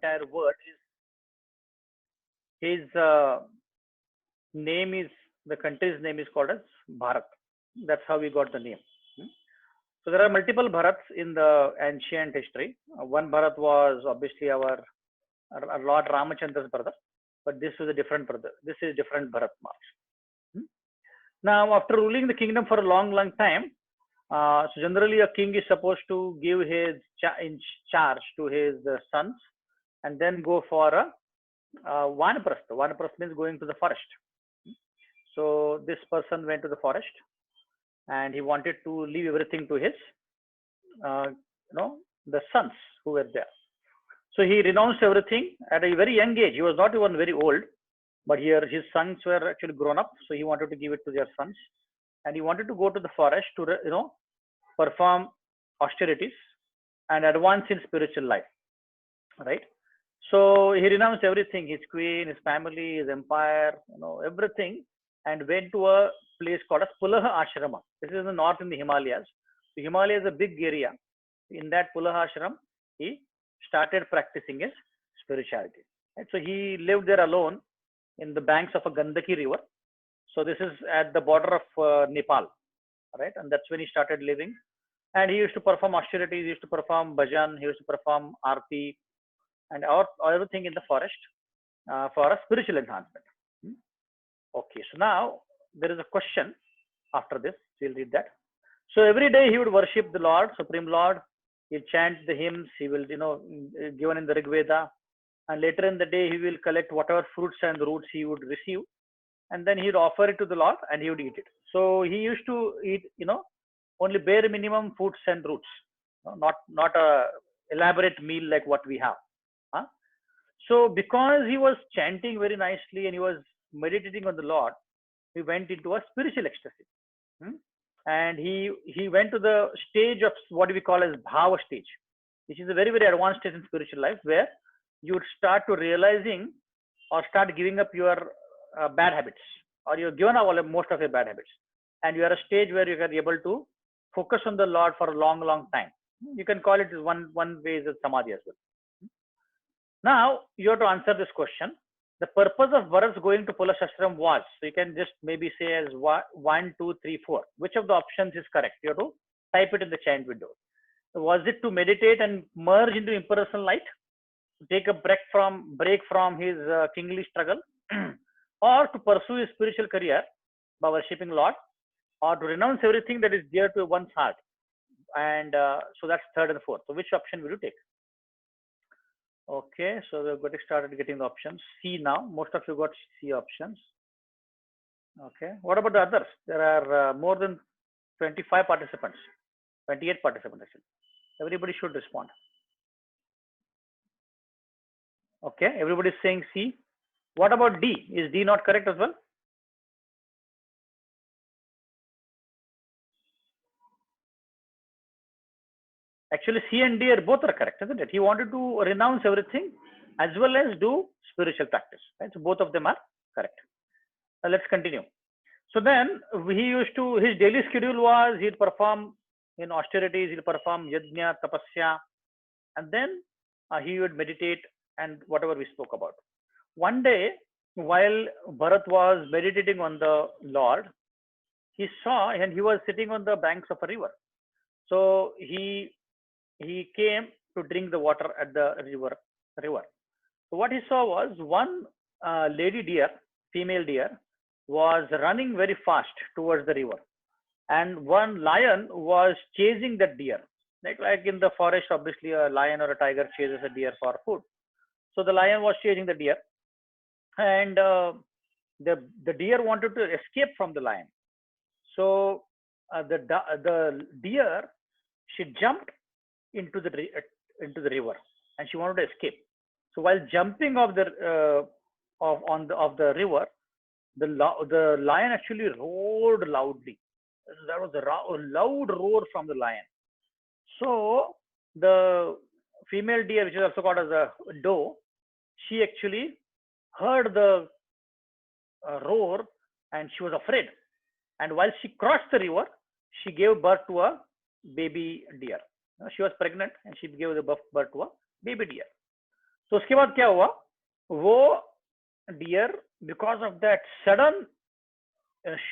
entire word. His name is, the country's name is called as Bharat. That's how we got the name. So there are multiple Bharats in the ancient history. One Bharat was obviously our Lord Ramachandra's brother, but this was a different brother. This is different Bharat marks. Now, after ruling the kingdom for a long, long time, so generally a king is supposed to give his charge to his sons and then go for a Vanaprastha. Vanaprastha means going to the forest. So this person went to the forest and he wanted to leave everything to his, the sons who were there. So he renounced everything at a very young age. He was not even very old, but here his sons were actually grown up. So he wanted to give it to their sons, and he wanted to go to the forest to, perform austerities and advance in spiritual life, right? So he renounced everything, his queen, his family, his empire, everything, and went to a place called as Pulaha Ashrama. This is in the north in the Himalayas. The Himalayas is a big area. In that Pulaha Ashram, he started practicing his spirituality. Right? So he lived there alone in the banks of a Gandaki river. So this is at the border of Nepal, right? And that's when he started living. And he used to perform austerities, he used to perform bhajan, he used to perform arti, and everything in the forest for a spiritual enhancement. Okay, so now there is a question after this. We'll read that. So every day he would worship the Lord, Supreme Lord. He'll chant the hymns. He will, given in the Rig Veda. And later in the day, he will collect whatever fruits and roots he would receive. And then he would offer it to the Lord and he would eat it. So he used to eat, only bare minimum fruits and roots. Not a elaborate meal like what we have. So because he was chanting very nicely and he was meditating on the Lord, he went into a spiritual ecstasy. And he went to the stage of what we call as bhava stage, which is a very, very advanced stage in spiritual life, where you would start to realizing or start giving up your bad habits, or you're given up most of your bad habits, and you are a stage where you are able to focus on the Lord for a long, long time. You can call it one way is samadhi as well. Now you have to answer this question. The purpose of Bharat's going to Pulaha Ashram was, so you can just maybe say as 1, 2, 3, 4. Which of the options is correct? You have to type it in the chat window. Was it to meditate and merge into impersonal light, take a break from his kingly struggle, or to pursue his spiritual career by worshipping Lord, or to renounce everything that is dear to one's heart? And so that's third and fourth. So which option will you take? Okay, so we're getting started getting the options. C now. Most of you got C options. Okay, what about the others? There are more than 25 participants, 28 participants actually. Everybody should respond. Okay, everybody is saying C. What about D? Is D not correct as well? Actually, C and D are both are correct, isn't it? He wanted to renounce everything as well as do spiritual practice. Right? So both of them are correct. Let's continue. So then he used to, his daily schedule was he'd perform in austerities, he'd perform yajna, tapasya, and then he would meditate and whatever we spoke about. One day, while Bharat was meditating on the Lord, he saw, and he was sitting on the banks of a river. So he came to drink the water at the river. So what he saw was one lady deer, female deer, was running very fast towards the river, and one lion was chasing that deer. Like in the forest, obviously a lion or a tiger chases a deer for food. So the lion was chasing the deer, and the deer wanted to escape from the lion. So the deer, she jumped into the river, and she wanted to escape. So while jumping off the river, the lion actually roared loudly. That was a loud roar from the lion. So the female deer, which is also called as a doe, she actually heard the roar and she was afraid. And while she crossed the river, she gave birth to a baby deer. She was pregnant and she gave birth to a baby deer. तो उसके बाद क्या हुआ, वो deer because of that sudden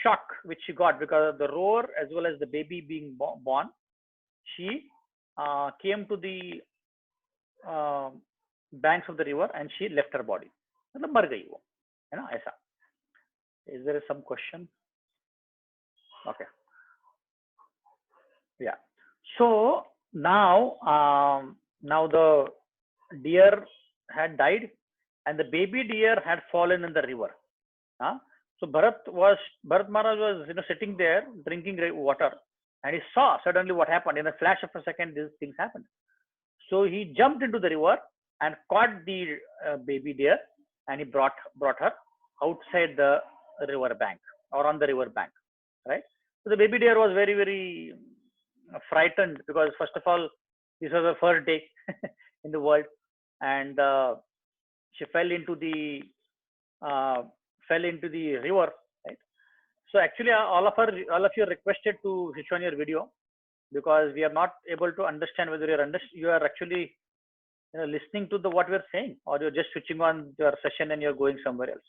shock which she got because of the roar as well as the baby being born, she came to the banks of the river and she left her body. मतलब मर गई वो, है ना, ऐसा. Is there some question? Okay. Yeah. So now the deer had died and the baby deer had fallen in the river. So Bharat Maharaj was sitting there drinking water, and he saw suddenly what happened. In a flash of a second, these things happened. So he jumped into the river and caught the baby deer, and he brought her outside the river bank or on the river bank, right? So the baby deer was very, very frightened because first of all, this was her first day in the world, and she fell into the river, right? So actually, all of you are requested to switch on your video because we are not able to understand whether you are actually listening to what we are saying, or you're just switching on your session and you're going somewhere else.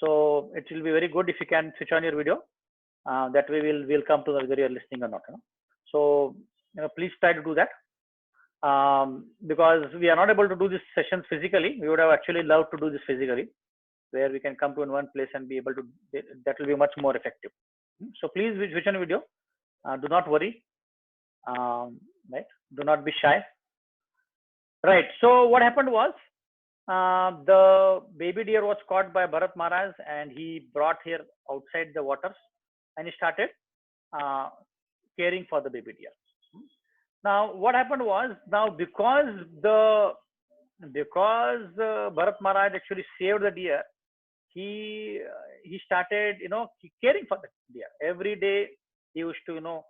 So it will be very good if you can switch on your video. That way we'll come to whether you're listening or not. So please try to do that. Because we are not able to do these sessions physically. We would have actually loved to do this physically, where we can come to in one place and be able to, that will be much more effective. So please switch on video. Do not worry. Right? Do not be shy. Right. So what happened was, the baby deer was caught by Bharat Maharaj and he brought her outside the waters and he started caring for the baby deer. Now what happened was, now because Bharat Maharaj actually saved the deer, he started caring for the deer. Every day he used to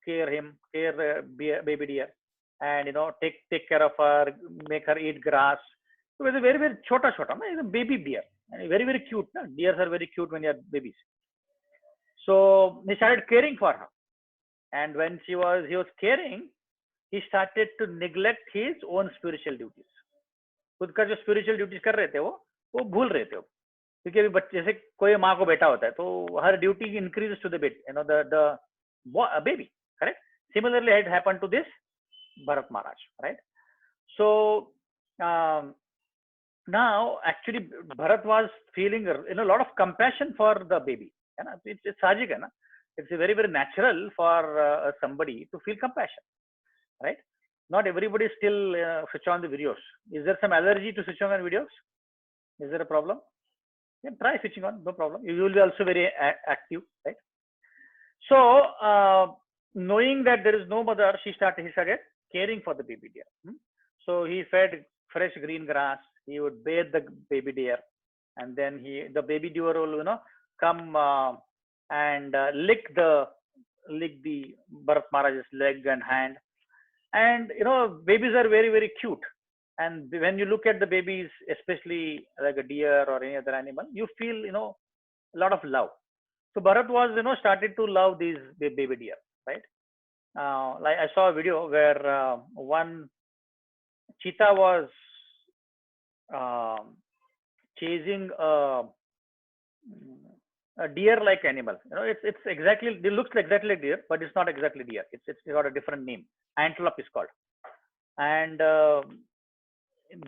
care baby deer, and take care of her, make her eat grass. So it was a very, very chota, it's a baby deer, and very, very cute. Deers are very cute when they are babies. So he started caring for her, and when he was caring, he started to neglect his own spiritual duties. खुद का जो spiritual duties कर रहे थे वो भूल रहे थे, क्योंकि अभी बच्चे जैसे कोई माँ को बेटा होता है तो her duty increases to the bit, the baby, correct? Similarly, it happened to this Bharat Maharaj, right? So now actually Bharat was feeling a lot of compassion for the baby. It's sajik, it's very, very natural for somebody to feel compassion, right? Not everybody still switch on the videos. Is there some allergy to switch on videos? Is there a problem? Yeah, try switching on, no problem. You will be also very active, right? So knowing that there is no mother, he started caring for the baby deer. So he fed fresh green grass. He would bathe the baby deer, and then the baby deer will come and lick the Bharat Maharaj's leg and hand. And babies are very, very cute. And when you look at the babies, especially like a deer or any other animal, you feel a lot of love. So Bharat was started to love these baby deer, right? Like I saw a video where one cheetah was chasing a deer-like animal. It's exactly, it looks exactly like deer, but it's not exactly deer. It's got a different name. Antelope is called. And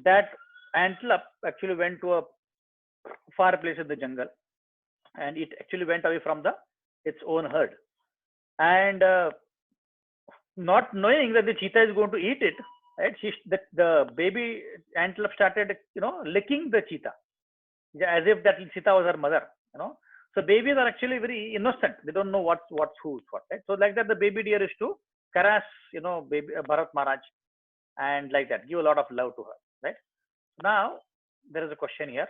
that antelope actually went to a far place in the jungle, and it actually went away from its own herd. And not knowing that the cheetah is going to eat it, right? The baby antelope started, licking the cheetah, as if that cheetah was her mother. So babies are actually very innocent. They don't know what's who's what, right? So like that, the baby deer is to caress, baby Bharat Maharaj, and like that, give a lot of love to her, right? Now there is a question here.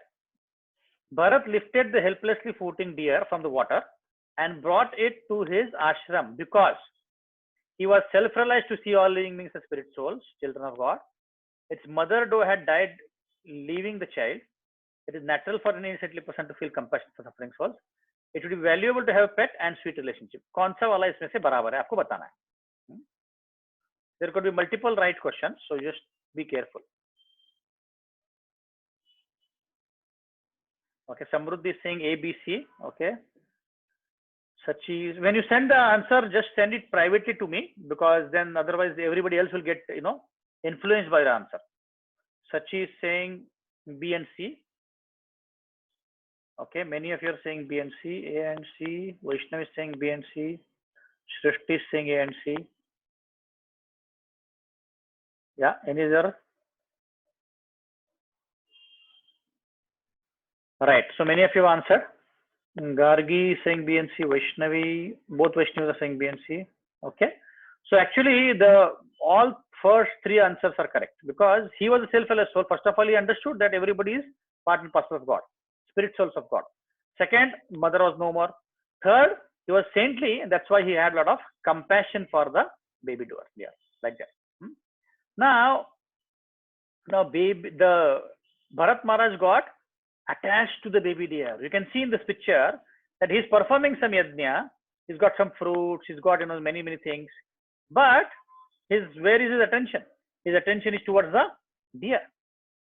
Bharat lifted the helplessly floating deer from the water and brought it to his ashram because he was self-realized to see all living beings as spirit souls, children of God. Its mother, though, had died, leaving the child. It is natural for any innocently person to feel compassion for suffering souls. It would be valuable to have a pet and sweet relationship. कौन सा वाला इसमें से बराबर है आपको बताना है. There could be multiple right questions, so just be careful. Okay, Samruddhi is saying A, B, C. Okay. Sachi, when you send the answer, just send it privately to me, because then otherwise everybody else will get, influenced by the answer. Sachi is saying B and C. Okay, many of you are saying B and C, A and C. Vaishnav is saying B and C. Shrishti is saying A and C. Yeah, any other? Right, so many of you have answered. Gargi is saying B and C. Vaishnavi, both Vaishnavis are saying B and C. Okay, so actually all first three answers are correct, because he was a self-help soul. First of all, he understood that everybody is part and parcel of God, spirit souls of God. Second, mother was no more. Third, he was saintly, and that's why he had a lot of compassion for the baby doer. Yeah, like that. Now the Bharat Maharaj got attached to the baby deer. You can see in this picture that he's performing some yajna. He's got some fruits. He's got many things. But where is his attention? His attention is towards the deer.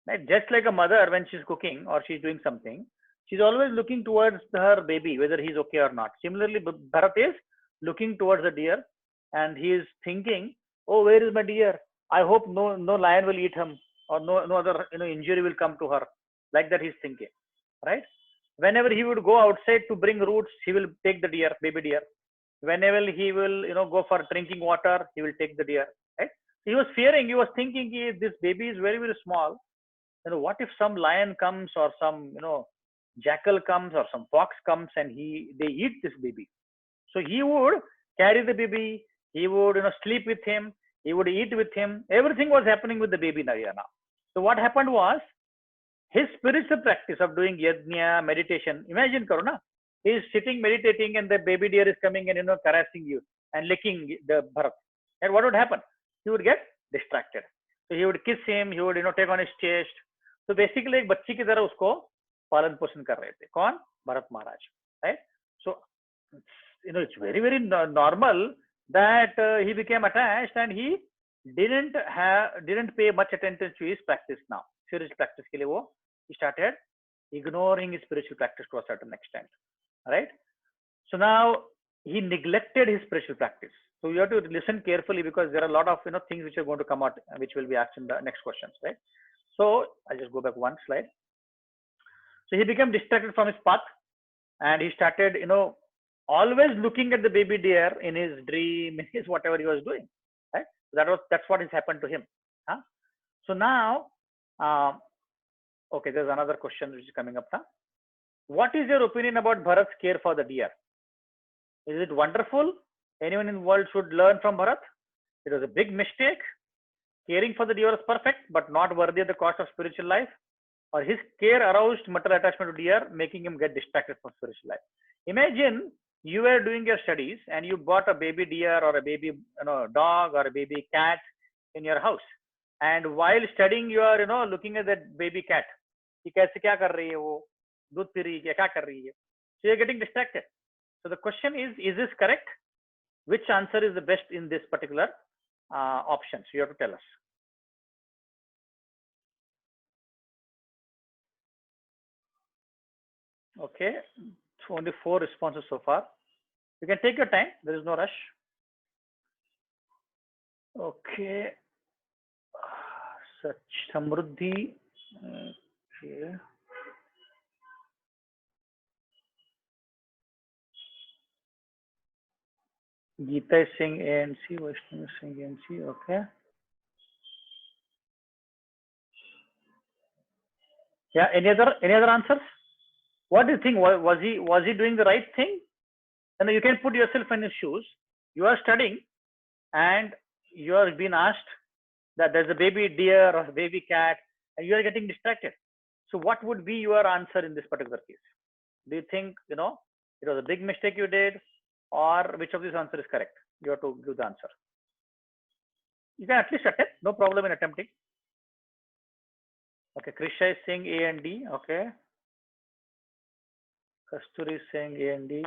Right? Just like a mother when she's cooking or she's doing something, she's always looking towards her baby, whether he's okay or not. Similarly, Bharat is looking towards the deer, and he is thinking, "Oh, where is my deer? I hope no lion will eat him, or no other injury will come to her." Like that he's thinking, right? Whenever he would go outside to bring roots, he will take the deer, baby deer. Whenever he will go for drinking water, he will take the deer, right? He was fearing, he was thinking, this baby is very small. What if some lion comes, or some jackal comes, or some fox comes, and they eat this baby? So he would carry the baby, he would sleep with him, he would eat with him. Everything was happening with the baby now. So what happened was, his spiritual practice of doing yajna, meditation, imagine Karuna, he is sitting meditating, and the baby deer is coming and caressing you and licking the Bharat. And what would happen? He would get distracted. So he would kiss him, he would take on his chest. So basically एक बच्ची की तरह उसको पालन पोषण कर रहे थे. कौन? Bharat Maharaj, right? So it's very normal that he became attached, and he didn't pay much attention to his practice now. Spiritual practice के लिए वो he started ignoring his spiritual practice to a certain extent, right? So now he neglected his spiritual practice. So you have to listen carefully, because there are a lot of things which are going to come out, which will be asked in the next questions, right? So I'll just go back one slide. So he became distracted from his path, and he started always looking at the baby deer in his dream, in his whatever he was doing, right? That's what has happened to him. So now okay, there's another question which is coming up now. What is your opinion about Bharat's care for the deer? Is it wonderful? Anyone in the world should learn from Bharat? It was a big mistake. Caring for the deer was perfect, but not worthy at the cost of spiritual life. Or his care aroused material attachment to deer, making him get distracted from spiritual life. Imagine you were doing your studies, and you bought a baby deer, or a baby dog, or a baby cat in your house. And while studying, you are looking at that baby cat. कि कैसे क्या कर रही है वो, दूध P रही है, क्या कर रही है? So you're getting distracted. So the question is this correct? Which answer is the best in this particular option? So you have to tell us. Okay, so only 4 responses so far. You can take your time. There is no rush. Okay. Such Samruddhi. Okay. Geeta is saying A and C. Vaishnav is saying A and C. Okay. Yeah. Any other answers? What do you think? Was he doing the right thing? And you can put yourself in his shoes. You are studying, and you are being asked that there's a baby deer or a baby cat, and you are getting distracted. So what would be your answer in this particular case? Do you think it was a big mistake you did, or which of these answers is correct? You have to give the answer. You can at least attempt. No problem in attempting. Okay, Krisha is saying A and D. Okay. Kasturi is saying A and D.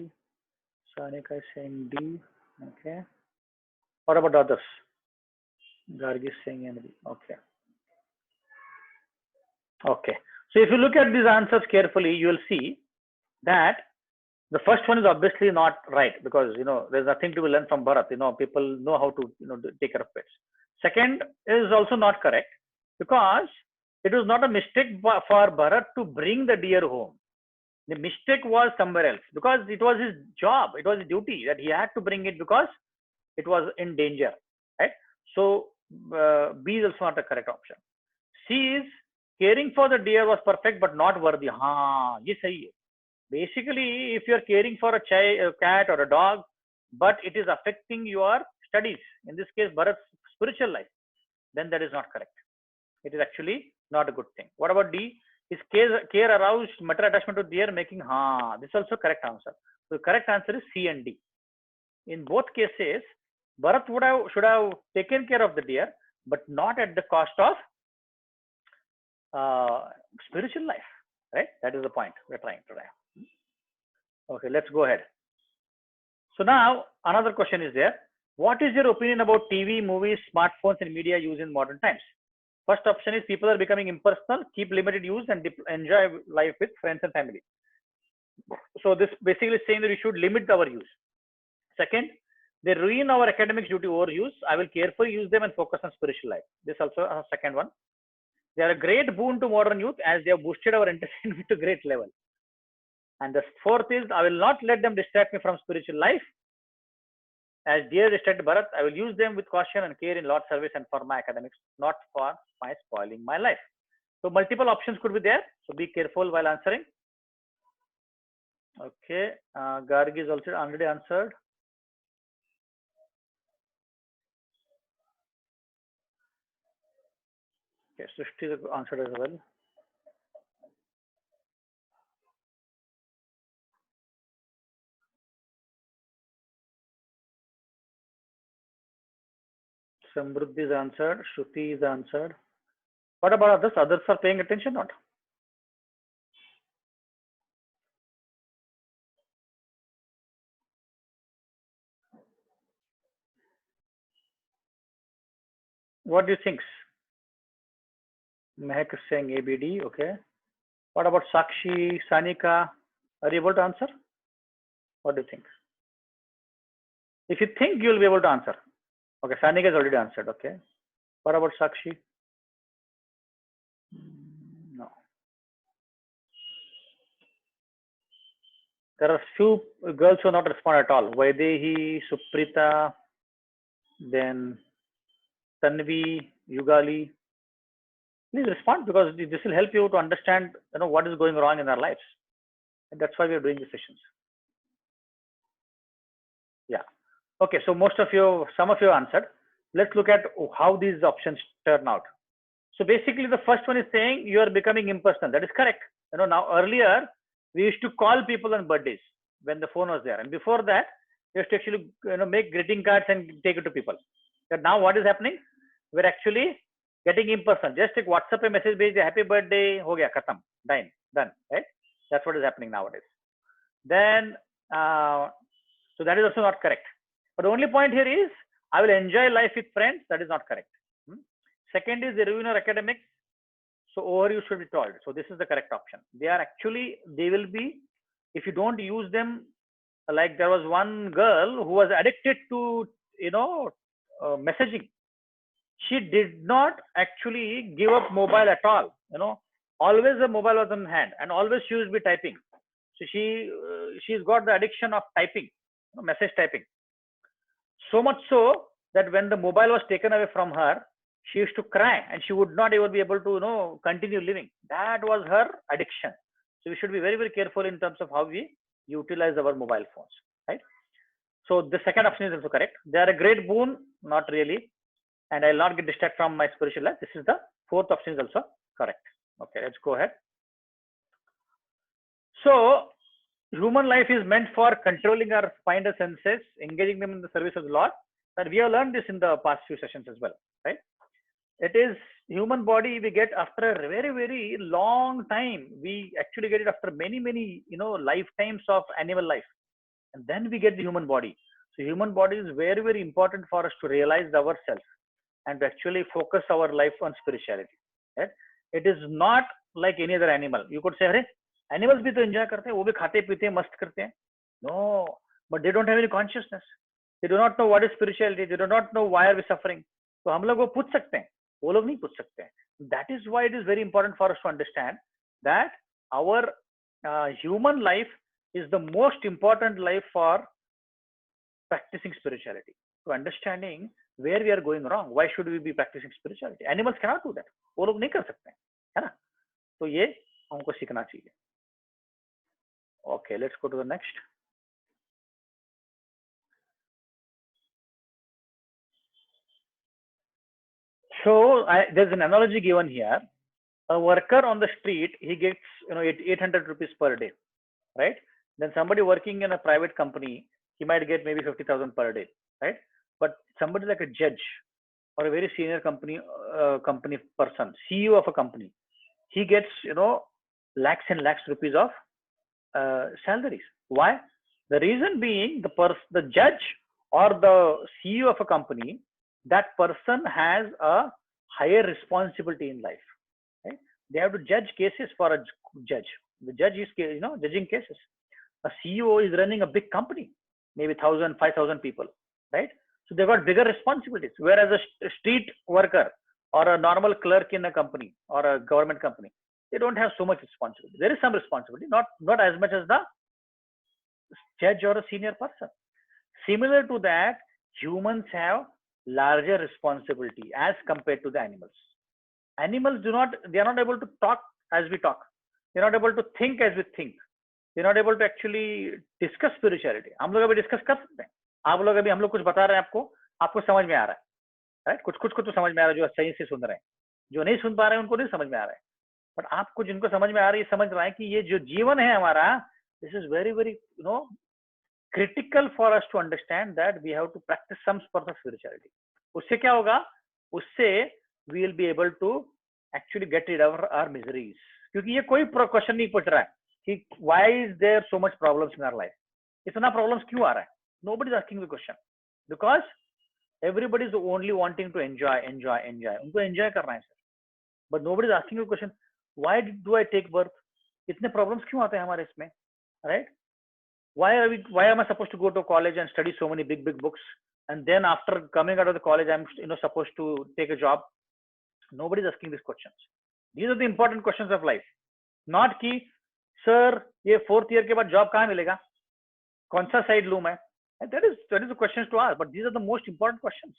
Sanika is saying D. Okay. What about the others? Gargi is saying A and D. Okay. Okay. So if you look at these answers carefully, you will see that the first one is obviously not right, because there's nothing to be learned from Bharat. People know how to take care of pets. Second is also not correct, because it was not a mistake for Bharat to bring the deer home. The mistake was somewhere else, because it was his job, it was his duty that he had to bring it because it was in danger, right? So B is also not a correct option. C is caring for the deer was perfect but not worthy. हाँ, ये सही है. Basically, if you are caring for a cat or a dog, but it is affecting your studies, in this case Bharat's spiritual life, then that is not correct. It is actually not a good thing. What about D? Is care aroused material attachment to deer, making this is also correct answer. So the correct answer is C and D. In both cases, Bharat should have taken care of the deer, but not at the cost of spiritual life, right? That is the point we're trying to write. Okay, let's go ahead. So now another question is there. What is your opinion about TV, movies, smartphones, and media used in modern times? First option is people are becoming impersonal, keep limited use, and enjoy life with friends and family. So this basically is saying that we should limit our use. Second, they ruin our academics due to overuse. I will carefully use them and focus on spiritual life. This also a second one. They are a great boon to modern youth as they have boosted our entertainment to great level. And the fourth is, I will not let them distract me from spiritual life. As dear distracted Bharat, I will use them with caution and care in Lord's service and for my academics, not for my spoiling my life. So multiple options could be there. So be careful while answering. Okay, Gargi is also already answered. Okay, Srishti is answered as well. Samruddhi is answered. Shruti is answered. What about others? Others are paying attention or not? What do you think? Mehak is saying ABD. Okay. What about Sakshi, Sanika? Are you able to answer? What do you think? If you think, you will be able to answer. Okay, Sanika has already answered. Okay. What about Sakshi? No. There are few girls who not respond at all. Vaidehi, Suprita, then Tanvi, Yugali. Please respond, because this will help you to understand what is going wrong in our lives. And that's why we are doing these sessions. Yeah. Okay, so some of you answered. Let's look at how these options turn out. So basically the first one is saying you are becoming impersonal. That is correct. Now earlier we used to call people on birthdays when the phone was there, and before that we used to actually make greeting cards and take it to people. But now what is happening? We're actually getting impersonal. Just take WhatsApp a message, bhej, happy birthday, ho gaya, khatam, done, right? That's what is happening nowadays. Then so that is also not correct. But the only point here is I will enjoy life with friends. That is not correct. Second is they ruin our academics. So overuse should be told. So this is the correct option. They will be, if you don't use them, like there was one girl who was addicted to, messaging. She did not actually give up mobile at all. Always the mobile was in hand, and always she would be typing. So she's got the addiction of typing, message typing. So much so that when the mobile was taken away from her, she used to cry and she would not even be able to continue living. That was her addiction. So we should be very, very careful in terms of how we utilize our mobile phones, right? So the second option is also correct. They are a great boon, not really, and I'll not get distracted from my spiritual life. This is the fourth option is also correct. Okay, let's go ahead. So human life is meant for controlling our finer senses, engaging them in the service of the Lord. And we have learned this in the past few sessions as well, right? It is human body we get after a very, very long time. We actually get it after many, many, lifetimes of animal life. And then we get the human body. So human body is very, very important for us to realize ourselves and to actually focus our life on spirituality, right? It is not like any other animal. You could say, अरे animals भी तो enjoy करते हैं, वो भी खाते पीते हैं, मस्त करते हैं. No, but they don't have any consciousness. They do not know what is spirituality. They do not know why are we suffering. तो हम लोग वो पूछ सकते हैं, वो लोग नहीं पूछ सकते हैं. That is why it is very important for us to understand that our human life is the most important life for practicing spirituality. To understanding where we are going wrong, why should we be practicing spirituality? Animals cannot do that. वो लोग नहीं कर सकते हैं, है ना? तो ये हमको सीखना चाहिए. Okay, let's go to the next. So there's an analogy given here. A worker on the street, he gets 800 rupees per day, right? Then somebody working in a private company, he might get maybe 50,000 per day, right? But somebody like a judge or a very senior company person, CEO of a company, he gets lakhs and lakhs rupees of salaries. Why? The reason being the judge or the CEO of a company, that person has a higher responsibility in life. Right? They have to judge cases for a judge. The judge is judging cases. A CEO is running a big company, maybe 1,000, 5,000 people, right? So they've got bigger responsibilities. Whereas a street worker or a normal clerk in a company or a government company, they don't have so much responsibility. There is some responsibility, not as much as the judge or a senior person. Similar to that, humans have larger responsibility as compared to the animals. Animals they are not able to talk as we talk. They're not able to think as we think. They're not able to actually discuss spirituality. हम लोग अभी discuss कर सकते हैं. आप लोग अभी हम लोग कुछ बता रहे हैं आपको समझ में आ रहा है, राइट? कुछ को तो समझ में आ रहा है, जो सही से सुन रहे हैं. जो नहीं सुन पा रहे हैं उनको नहीं समझ में आ रहा है. बट आपको जिनको समझ में आ रही है, समझ रहा है कि ये जो जीवन है हमारा, this is very very critical for us to understand that we have to practice some sort of spirituality. उससे क्या होगा? उससे we will be able to actually get rid of our miseries. क्योंकि ये कोई क्वेश्चन नहीं पूछ रहा है कि why is there so much problems in our life? इतना problems क्यों आ रहा है? Nobody is asking the question because everybody is only wanting to enjoy. उनको enjoy करना है sir. But nobody is asking the question, why do I take birth? इतने problems क्यों आते हैं हमारे इसमें, right? Why am I supposed to go to college and study so many big books, and then after coming out of the college I'm supposed to take a job? Nobody is asking these questions. These are the important questions of life. Not कि sir ये 4th year के बाद job कहाँ मिलेगा, कौन सा side लूँ मैं? That is the questions to ask. But these are the most important questions.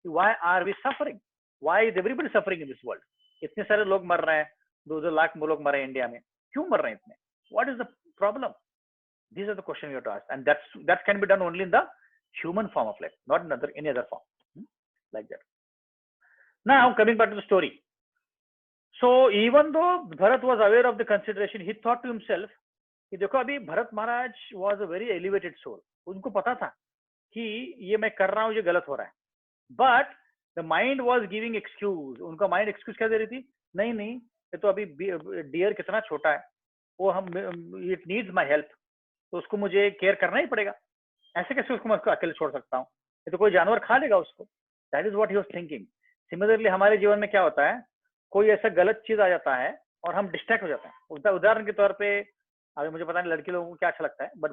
Why are we suffering? Why is everybody suffering in this world? इतने सारे लोग मर रहे हैं, 2 लाख लोग मर रहे हैं इंडिया में, क्यों मर रहे हैं इतने? What is the problem? These are the questions you have to ask, and that can be done only in the human form of life, not in any other form, like that. Now coming back to the story. So even though Bharat was aware of the consideration, he thought to himself कि देखो अभी भरत महाराज was a very elevated soul. उनको पता था कि ये मैं कर रहा हूँ ये गलत हो रहा है. But the mind was giving excuse. उनका mind excuse क्या दे रही थी? नहीं ये तो अभी deer कितना छोटा है, वो it needs my help, तो उसको मुझे केयर करना ही पड़ेगा. ऐसे कैसे उसको मैं अकेले छोड़ सकता हूँ? ये तो कोई जानवर खा लेगा उसको. That is what he was thinking. Similarly हमारे जीवन में क्या होता है, कोई ऐसा गलत चीज आ जाता है और हम डिस्ट्रैक्ट हो जाते हैं. उदाहरण के तौर पे अभी मुझे पता नहीं लड़की लोगों को क्या अच्छा लगता है, बट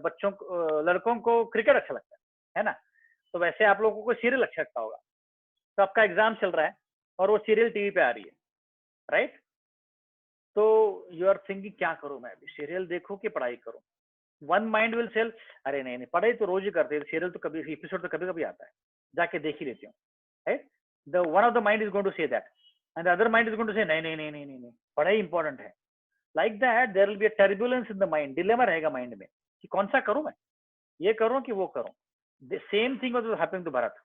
लड़कों को क्रिकेट अच्छा लगता है ना? तो वैसे आप लोगों को सीरियल अच्छा लगता होगा. तो आपका एग्जाम चल रहा है और वो सीरियल टीवी पे आ रही है, राइट? तो यू आर थिंकिंग क्या करूं मैं, अभी सीरियल देखूं कि पढ़ाई करूं? वन माइंड विल सेल, अरे नहीं पढ़ाई तो रोज ही करते हैं, सीरियल तो कभी एपिसोड तो कभी कभी आता है, जाके देख ही लेती हूँ, right? The one of the mind is going to say that, and the other mind is going to say नहीं पढ़ाई इंपॉर्टेंट है. Like that there will be a turbulence in the mind. Dilemma रहेगा mind में कि कौन सा करूं मैं, ये करूं कि वो करूं. The same thing was happening to Bharat.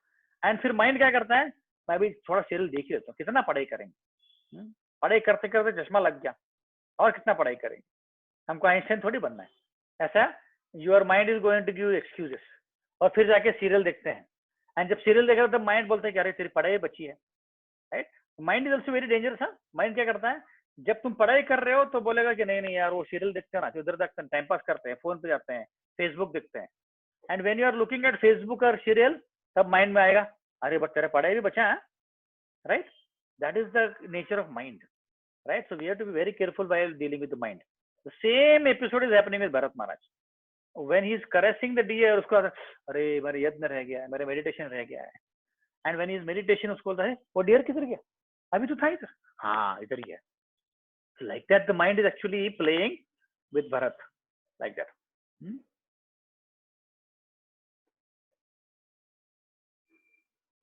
And फिर माइंड क्या करता है, मैं भी थोड़ा सीरियल देख ही लेता हूँ, कितना पढ़ाई करेंगे, पढ़ाई करते करते चश्मा लग गया और कितना पढ़ाई करेंगे, हमको आइंस्टाइन थोड़ी बनना है. ऐसा your mind is going to give excuses, और फिर जाके सीरियल देखते हैं. एंड जब सीरियल देख रहे हो तब माइंड बोलते हैं कि अरे तेरी पढ़ाई बची है, right? Mind is also very dangerous. हाँ, माइंड क्या करता है, जब तुम पढ़ाई कर रहे हो तो बोलेगा कि नहीं यार वो सीरियल देखते हैं ना, उधर देखते हैं, टाइम पास करते हैं, फोन पे जाते हैं, फेसबुक देखते हैं. And when you are looking at Facebook और सीरियल, तब माइंड में आएगा अरे बट तेरा पढ़ाई भी बचा है, right? That is the nature of mind. right? So we have to be very careful while dealing with the mind. The same episode is happening with Bharat Maharaj. When he is caressing the deer, उसको अरे मेरे यत्न रह गया है, मेरे meditation रह गया है. And when he is meditation, उसको बोलता है वो deer किधर गया? अभी तो था इधर. हाँ इधर ही है. Like that, the mind is actually playing with Bharat, like that.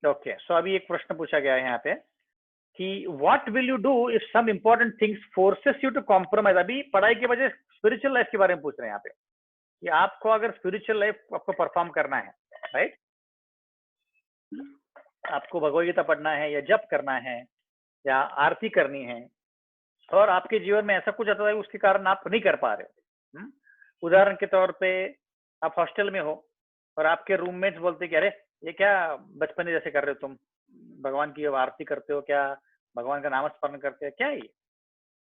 Okay, so अभी एक प्रश्न पूछा गया है यहाँ पे कि what will you do if some important things forces you to compromise. अभी पढ़ाई के वजह स्पिरिचुअल लाइफ के बारे में पूछ रहे हैं यहाँ पे कि आपको अगर स्पिरिचुअल लाइफ आपको परफॉर्म करना है, राइट, आपको भगवद गीता पढ़ना है या जप करना है या आरती करनी है और आपके जीवन में ऐसा कुछ आता है उसके कारण आप नहीं कर पा रहे हो. उदाहरण के तौर पे आप हॉस्टल में हो और आपके रूममेट्स बोलते कि अरे ये क्या बचपन जैसे कर रहे हो तुम, भगवान की आरती करते हो क्या, भगवान का नाम स्मरण करते हो क्या,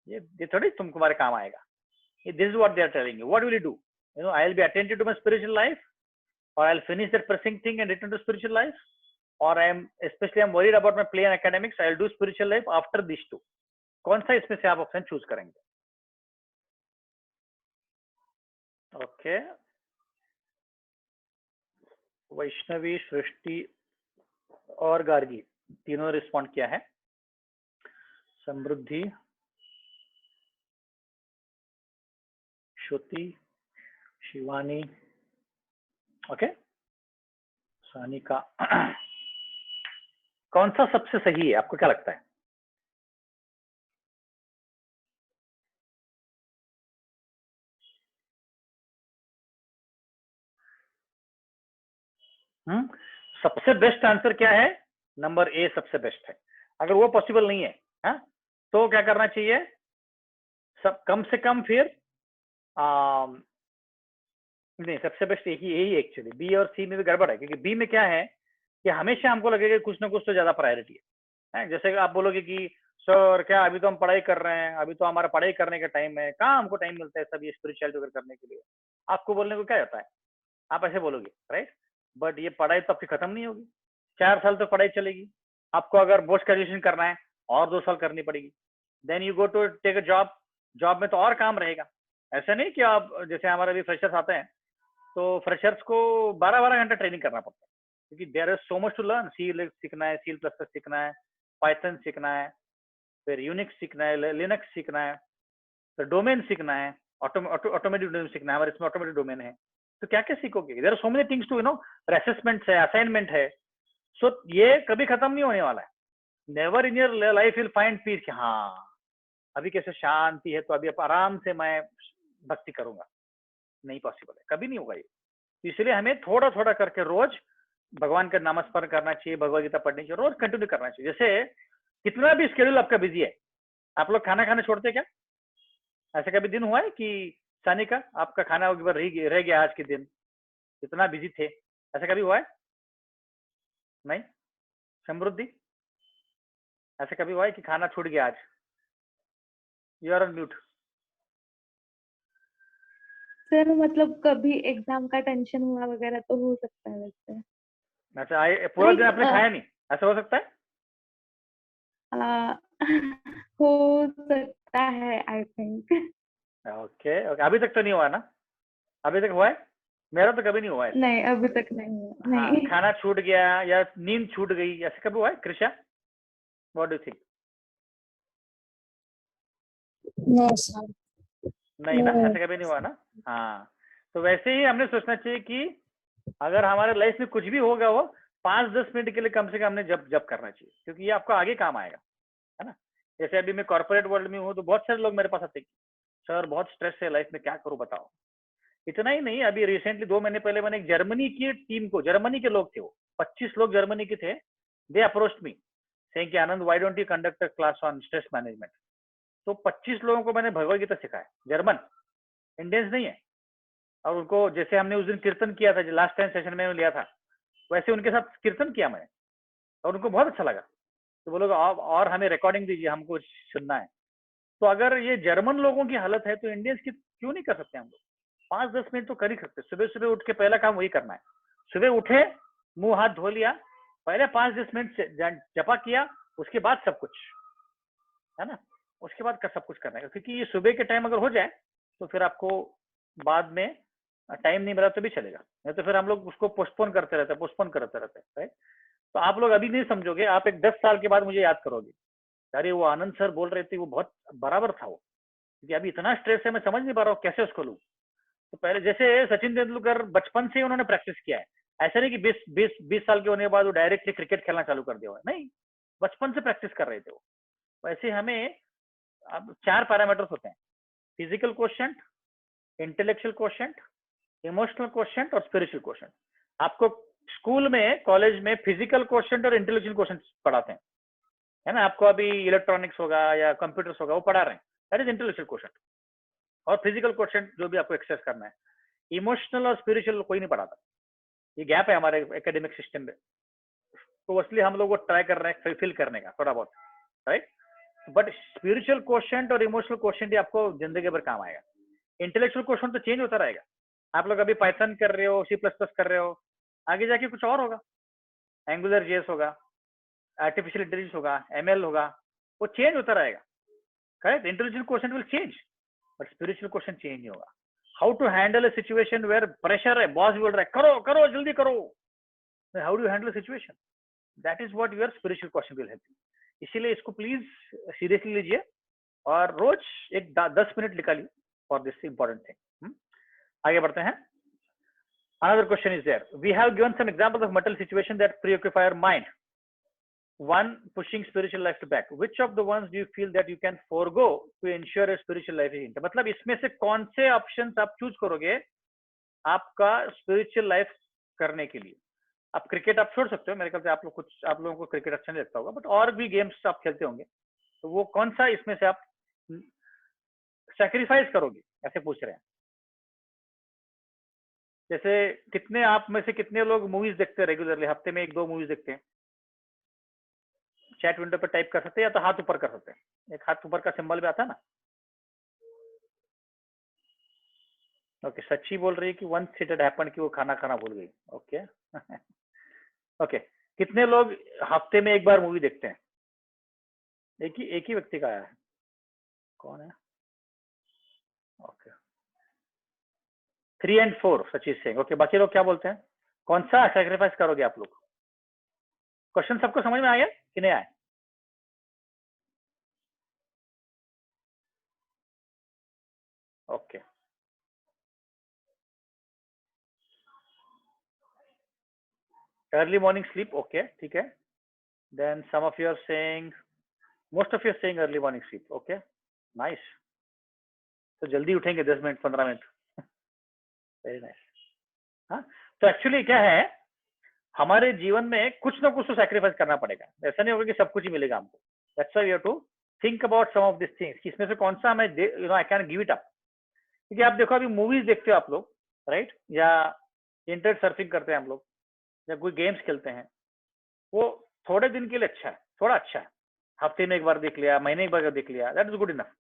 ये थोड़ी तुम्हारे काम आएगा. This is what they are telling you. What will you do? You know, I will be attentive to my spiritual life, or I'll finish that pressing thing and return to spiritual life, or I'm worried about my play and academics, I'll do spiritual life after these two. कौन सा इसमें से आप option choose करेंगे? Okay, Vaishnavi, सृष्टि और गार्गी तीनों ने respond किया है. समृद्धि, श्रुति, शिवानी, ओके, सानिका. कौन सा सबसे सही है, आपको क्या लगता है? सबसे बेस्ट आंसर क्या है? नंबर ए सबसे बेस्ट है. अगर वो पॉसिबल नहीं है, हाँ, तो क्या करना चाहिए? सब कम से कम फिर नहीं, सबसे बेस्ट यही एक्चुअली. बी और सी में भी गड़बड़ है, क्योंकि बी में क्या है कि हमेशा हमको लगेगा कुछ ना कुछ तो ज्यादा प्रायोरिटी है. जैसे आप बोलोगे कि सर क्या अभी तो हम पढ़ाई कर रहे हैं, अभी तो हमारा पढ़ाई करने का टाइम है, कहाँ हमको टाइम मिलता है सब ये स्पिरिचुअलिटी वगैरह करने के लिए. आपको बोलने को क्या होता है, आप ऐसे बोलोगे, राइट. बट ये पढ़ाई तो आपकी खत्म नहीं होगी. 4 साल तो पढ़ाई चलेगी. आपको अगर पोस्ट ग्रेजुएशन करना है और 2 साल करनी पड़ेगी. Then you go to take a job. Job में तो और काम रहेगा. ऐसा नहीं कि आप, जैसे हमारे अभी फ्रेशर्स आते हैं तो फ्रेशर्स को 12-12 घंटा ट्रेनिंग करना पड़ता है, क्योंकि there is so much to learn. सी सीखना है, सी प्लस सीखना है, पाइथन सीखना है, फिर यूनिक्स सीखना है, लिनक्स सीखना है, फिर डोमेन सीखना है, ऑटोमेटिक डोमेन सीखना है. हमारे इसमें ऑटोमेटिक डोमेन है, तो क्या क्या सीखोगे? There are so many things to, you know, assessments है, असाइनमेंट है. सो ये कभी खत्म नहीं होने वाला है. Never in your life will find peace कि हाँ अभी कैसे शांति है तो अभी आराम से मैं भक्ति करूंगा. नहीं पॉसिबल है, कभी नहीं होगा ये. इसलिए हमें थोड़ा थोड़ा करके रोज भगवान का नामस्मरण करना चाहिए, भगवद गीता पढ़नी चाहिए, रोज कंटिन्यू करना चाहिए. जैसे कितना भी स्केड्यूल आपका बिजी है, आप लोग खाना खाने छोड़ते क्या? ऐसा कभी दिन हुआ है कि सानिका आपका खाना रह गया आज के दिन, इतना बिजी थे, ऐसा कभी हुआ है? नहीं. समृद्धि, ऐसा कभी हुआ है कि खाना छूट गया आज? You are on mute. Sir मतलब कभी एग्जाम का टेंशन हुआ वगैरह तो हो सकता है वैसे. अच्छा, पूरा दिन आपने खाया नहीं, ऐसा हो सकता है? हो सकता है, आई थिंक. ओके, अभी तक तो नहीं हुआ ना? अभी तक हुआ है? मेरा तो कभी नहीं हुआ है. नहीं, अभी तक नहीं हुआ. हाँ, नहीं. खाना छूट गया या नींद छूट गई, ऐसा कभी हुआ है? Krisha, what do you think? नहीं ना, ऐसा कभी नहीं हुआ ना. हाँ, तो वैसे ही हमने सोचना चाहिए कि अगर हमारे लाइफ में कुछ भी होगा वो 5-10 मिनट के लिए कम से कम हमने जब करना चाहिए, क्योंकि ये आपको आगे काम आएगा, है ना. जैसे अभी मैं कॉर्पोरेट वर्ल्ड में हूँ तो बहुत सारे लोग मेरे पास आते हैं, सर बहुत स्ट्रेस है लाइफ में, क्या करूँ बताओ. इतना ही नहीं, अभी रिसेंटली 2 महीने पहले मैंने एक जर्मनी की टीम को, जर्मनी के लोग थे वो 25 लोग जर्मनी के थे. दे अप्रोच्ड मी सेइंग कि Anand why don't you conduct a class on stress management. तो 25 लोगों को मैंने भगवद गीता सिखाया, जर्मन, इंडियंस नहीं है. और उनको जैसे हमने उस दिन कीर्तन किया था, जो लास्ट टाइम सेशन में लिया था, वैसे उनके साथ कीर्तन किया मैंने और उनको बहुत अच्छा लगा. तो बोलो और हमें रिकॉर्डिंग दीजिए, हमको सुनना है. तो अगर ये जर्मन लोगों की हालत है तो इंडियंस की क्यों नहीं कर सकते हम लोग? 5-10 मिनट तो कर ही सकते. सुबह सुबह उठ के पहला काम वही करना है. सुबह उठे, मुंह हाथ धो लिया, पहले 5-10 मिनट जपा किया, उसके बाद सब कुछ, है ना. उसके बाद सब कुछ करना है, क्योंकि ये सुबह के टाइम अगर हो जाए तो फिर आपको बाद में टाइम नहीं मिला तो भी चलेगा, नहीं तो फिर हम लोग उसको पोस्टपोन करते रहते हैं, राइट। तो आप लोग अभी नहीं समझोगे, आप एक 10 साल के बाद मुझे याद करोगे, अरे वो आनंद सर बोल रहे थे, वो बहुत बराबर था वो, क्योंकि अभी इतना स्ट्रेस है, मैं समझ नहीं पा रहा हूँ कैसे उसको लूँ। तो पहले जैसे सचिन तेंदुलकर बचपन से ही उन्होंने प्रैक्टिस किया है, ऐसा नहीं कि 20 साल के होने के बाद वो डायरेक्टली क्रिकेट खेलना चालू कर दिया हुआ है, नहीं, बचपन से प्रैक्टिस कर रहे थे वो। वैसे हमें अब 4 पैरामीटर्स होते हैं, physical quotient, intellectual quotient, emotional quotient और स्पिरिचुअल क्वोशंट। आपको स्कूल में, कॉलेज में फिजिकल क्वोशंट और इंटेलेक्चुअल क्वोशंट पढ़ाते हैं, है ना। आपको अभी इलेक्ट्रॉनिक्स होगा या कंप्यूटर्स होगा वो पढ़ा रहे हैं, दैट इज इंटेलेक्चुअल क्वोशंट। और फिजिकल क्वोशंट जो भी आपको एक्सेस करना है। इमोशनल और स्पिरिचुअल कोई नहीं पढ़ाता, ये गैप है हमारे एकेडमिक सिस्टम में, तो इसलिए हम लोग वो ट्राई कर रहे हैं फिल करने का थोड़ा बहुत, राइट। बट स्पिरिचुअल क्वोशंट और इमोशनल क्वोशंट ही आपको जिंदगी भर काम आएगा। इंटेलेक्चुअल क्वोशंट तो चेंज होता रहेगा, आप लोग अभी पाइथन कर रहे हो, C++ कर रहे हो, आगे जाके कुछ और होगा, एंगुलर JS होगा, आर्टिफिशियल इंटेलिजेंस होगा, ML होगा, वो चेंज होता रहेगा, correct. Intelligence quotient will change but spiritual quotient change नहीं होगा। How to handle a situation where pressure है, बॉस बोल रहा है करो करो जल्दी करो, how do handle situation, that is what your spiritual question will help you. इसीलिए इसको प्लीज सीरियसली लीजिए और रोज एक 10 मिनट निकालिए फॉर दिस इंपॉर्टेंट थिंग। आगे बढ़ते हैं। Another question is there. We have given some examples of mental situation that preoccupy our mind. One, pushing spiritual life to back. Which of the ones do you feel that you can forego to ensure a spiritual life is intact? मतलब इसमें से कौन से options आप choose करोगे आपका spiritual life करने के लिए? आप क्रिकेट आप छोड़ सकते हो, मेरे ख्याल से आप लोगों को क्रिकेट अच्छा नहीं लगता होगा, बट और भी गेम्स आप खेलते होंगे, तो वो कौन सा इसमें से आप सैक्रिफाइस करोगे, ऐसे पूछ रहे हैं। जैसे कितने आप में से कितने लोग मूवीज देखते हैं रेगुलरली, हफ्ते में 1-2 मूवीज देखते हैं? चैट विंडो पर टाइप कर सकते हैं या तो हाथ ऊपर कर सकते हैं, एक हाथ ऊपर का सिंबल भी आता है ना। ओके, सच्ची बोल रही है कि वंस इट हैड हैपेंड कि वो खाना खाना भूल गई। ओके ओके, कितने लोग हफ्ते में 1 बार मूवी देखते हैं? एक ही व्यक्ति का आया है, कौन है? Okay, 3 and 4 Sachin Singh. Okay, बाकी लोग क्या बोलते हैं, कौन सा सैक्रिफाइस करोगे आप लोग? क्वेश्चन सबको समझ में आ गया कि नहीं आया? Okay, early morning sleep, okay ठीक है। Then some of you are saying, most of you are saying early morning sleep, okay nice. तो जल्दी उठेंगे 10 मिनट 15 मिनट, वेरी नाइस। हाँ, तो एक्चुअली क्या है, हमारे जीवन में कुछ ना कुछ तो सैक्रिफाइस करना पड़ेगा, ऐसा नहीं होगा कि सब कुछ ही मिलेगा हमको। That's why we have to think about some of this things, कि इसमें से कौन सा मैं I can give it up. क्योंकि आप देखो, अभी मूवीज देखते हो आप लोग, राइट, या इंटरनेट सर्फिंग करते हैं हम लोग, या कोई गेम्स खेलते हैं, वो थोड़े दिन के लिए अच्छा है, थोड़ा अच्छा है, हफ्ते में 1 बार देख लिया, महीने 1 बार देख लिया, that is good enough,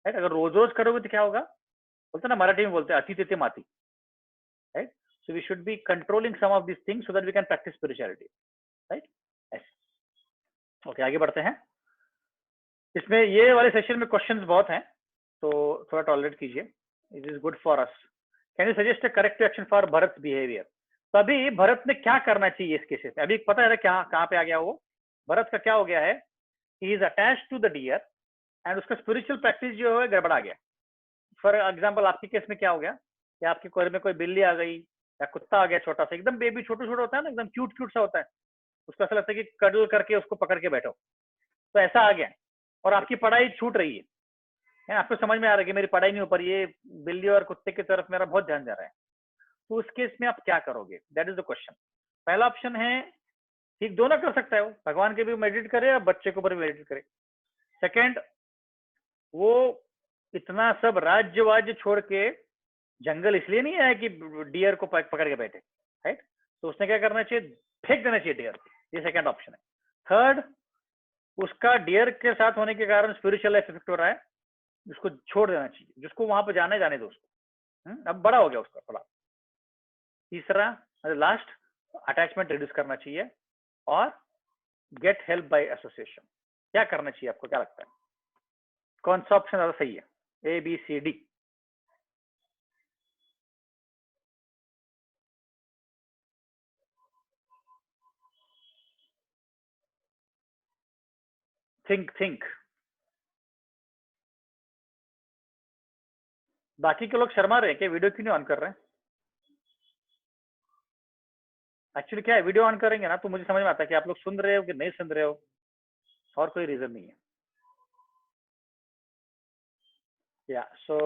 right. अगर रोज रोज करोगे तो क्या होगा, बोलते ना मराठी में बोलते हैं अति तिथे माती, right. So we should be controlling some of this things so that we can practice spirituality, right. Okay, आगे बढ़ते हैं। इसमें ये वाले सेशन में क्वेश्चंस बहुत हैं, तो थोड़ा टॉलरेट कीजिए, it is good for us. Can you suggest a corrective action for Bharat behaviour? तो अभी भरत ने क्या करना चाहिए इस केसेस में? अभी पता है क्या, कहाँ पे आ गया वो भरत का? क्या हो गया है, he is attached to the deer and उसका स्पिरिचुअल प्रैक्टिस जो है गड़बड़ा गया। फॉर एग्जाम्पल आपके केस में क्या हो गया कि आपके घर में कोई बिल्ली आ गई या कुत्ता आ गया, छोटा सा एकदम बेबी, छोटा छोटा होता है ना, एकदम क्यूट क्यूट सा होता है, उसको ऐसा लगता है कि कडल करके उसको पकड़ के बैठो, तो ऐसा आ गया। और आपकी पढ़ाई छूट रही है, आपको समझ में आ रहा है कि मेरी पढ़ाई नहीं हो पा रही है, बिल्ली और कुत्ते की तरफ मेरा बहुत ध्यान जा रहा है, तो उस केस में आप क्या करोगे? That is the question. पहला ऑप्शन है, ठीक, दोनों कर सकता है वो, भगवान के भी मेडिटेट करे और बच्चे के ऊपर भी मेडिटेट करे। सेकंड, वो इतना सब राज्य वाज्य छोड़ के जंगल इसलिए नहीं आया कि डियर को पकड़ के बैठे, राइट। तो उसने क्या करना चाहिए, फेंक देना चाहिए डियर को, ये सेकंड ऑप्शन है। थर्ड, उसका डियर के साथ होने के कारण स्पिरिचुअल लाइफ इफेक्ट हो रहा है, उसको छोड़ देना चाहिए, जिसको वहां पर जाने दो उसको, अब बड़ा हो गया उसका थोड़ा। तीसरा, लास्ट, अटैचमेंट रिड्यूस करना चाहिए और गेट हेल्प बाय एसोसिएशन। क्या करना चाहिए आपको, क्या लगता है? कौन सा ऑप्शन ज्यादा सही है? ए, बी, सी, डी? थिंक। बाकी के लोग शर्मा रहे हैं क्या? वीडियो क्यों नहीं ऑन कर रहे हैं? एक्चुअली क्या है, वीडियो ऑन करेंगे ना तो मुझे समझ में आता है कि आप लोग सुन रहे हो कि नहीं सुन रहे हो, और कोई रीजन नहीं है। या सो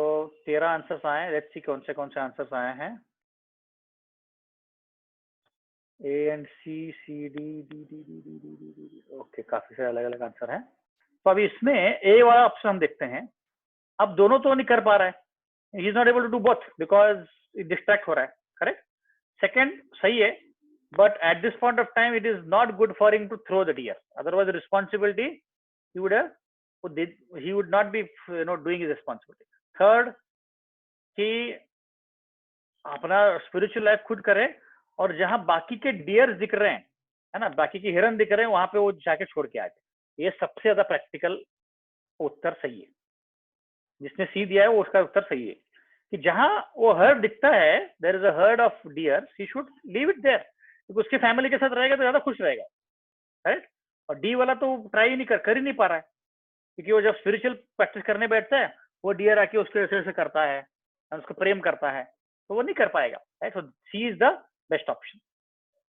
13 आंसर्स आए, लेट्स सी कौन से आंसर्स आए हैं। A and C, C D, D D D D D D D, okay, काफी सारे अलग अलग आंसर हैं। तो अभी इसमें ए वाला ऑप्शन हम देखते हैं। अब दोनों तो नहीं कर पा रहा है, he is not able to do both because distract हो रहा है, करेक्ट। सेकंड सही है, but at this point of time it is not good for him to throw the deer, otherwise the responsibility he would have, he would not be doing his responsibility. Third कि अपना spiritual life खुद करे, और जहां बाकी के dear दिख रहे हैं, है ना, बाकी के हिरन दिख रहे हैं, वहां पे वो जाके छोड़ के आ जाए। ये सबसे ज्यादा प्रैक्टिकल उत्तर सही है। जिसने सी दिया है वो उसका उत्तर सही है कि जहां वो हर्ड दिखता है, there is a herd of deer, he should leave it there, क्योंकि उसकी फैमिली के साथ रहेगा तो ज्यादा खुश रहेगा, राइट। और डी वाला तो ट्राई नहीं कर ही नहीं पा रहा है, क्योंकि वो जब स्पिरिचुअल प्रैक्टिस करने बैठता है, वो डियर आके उसके ऐसे करता है, उसको प्रेम करता है, तो वो नहीं कर पाएगा, right. So C is the best option,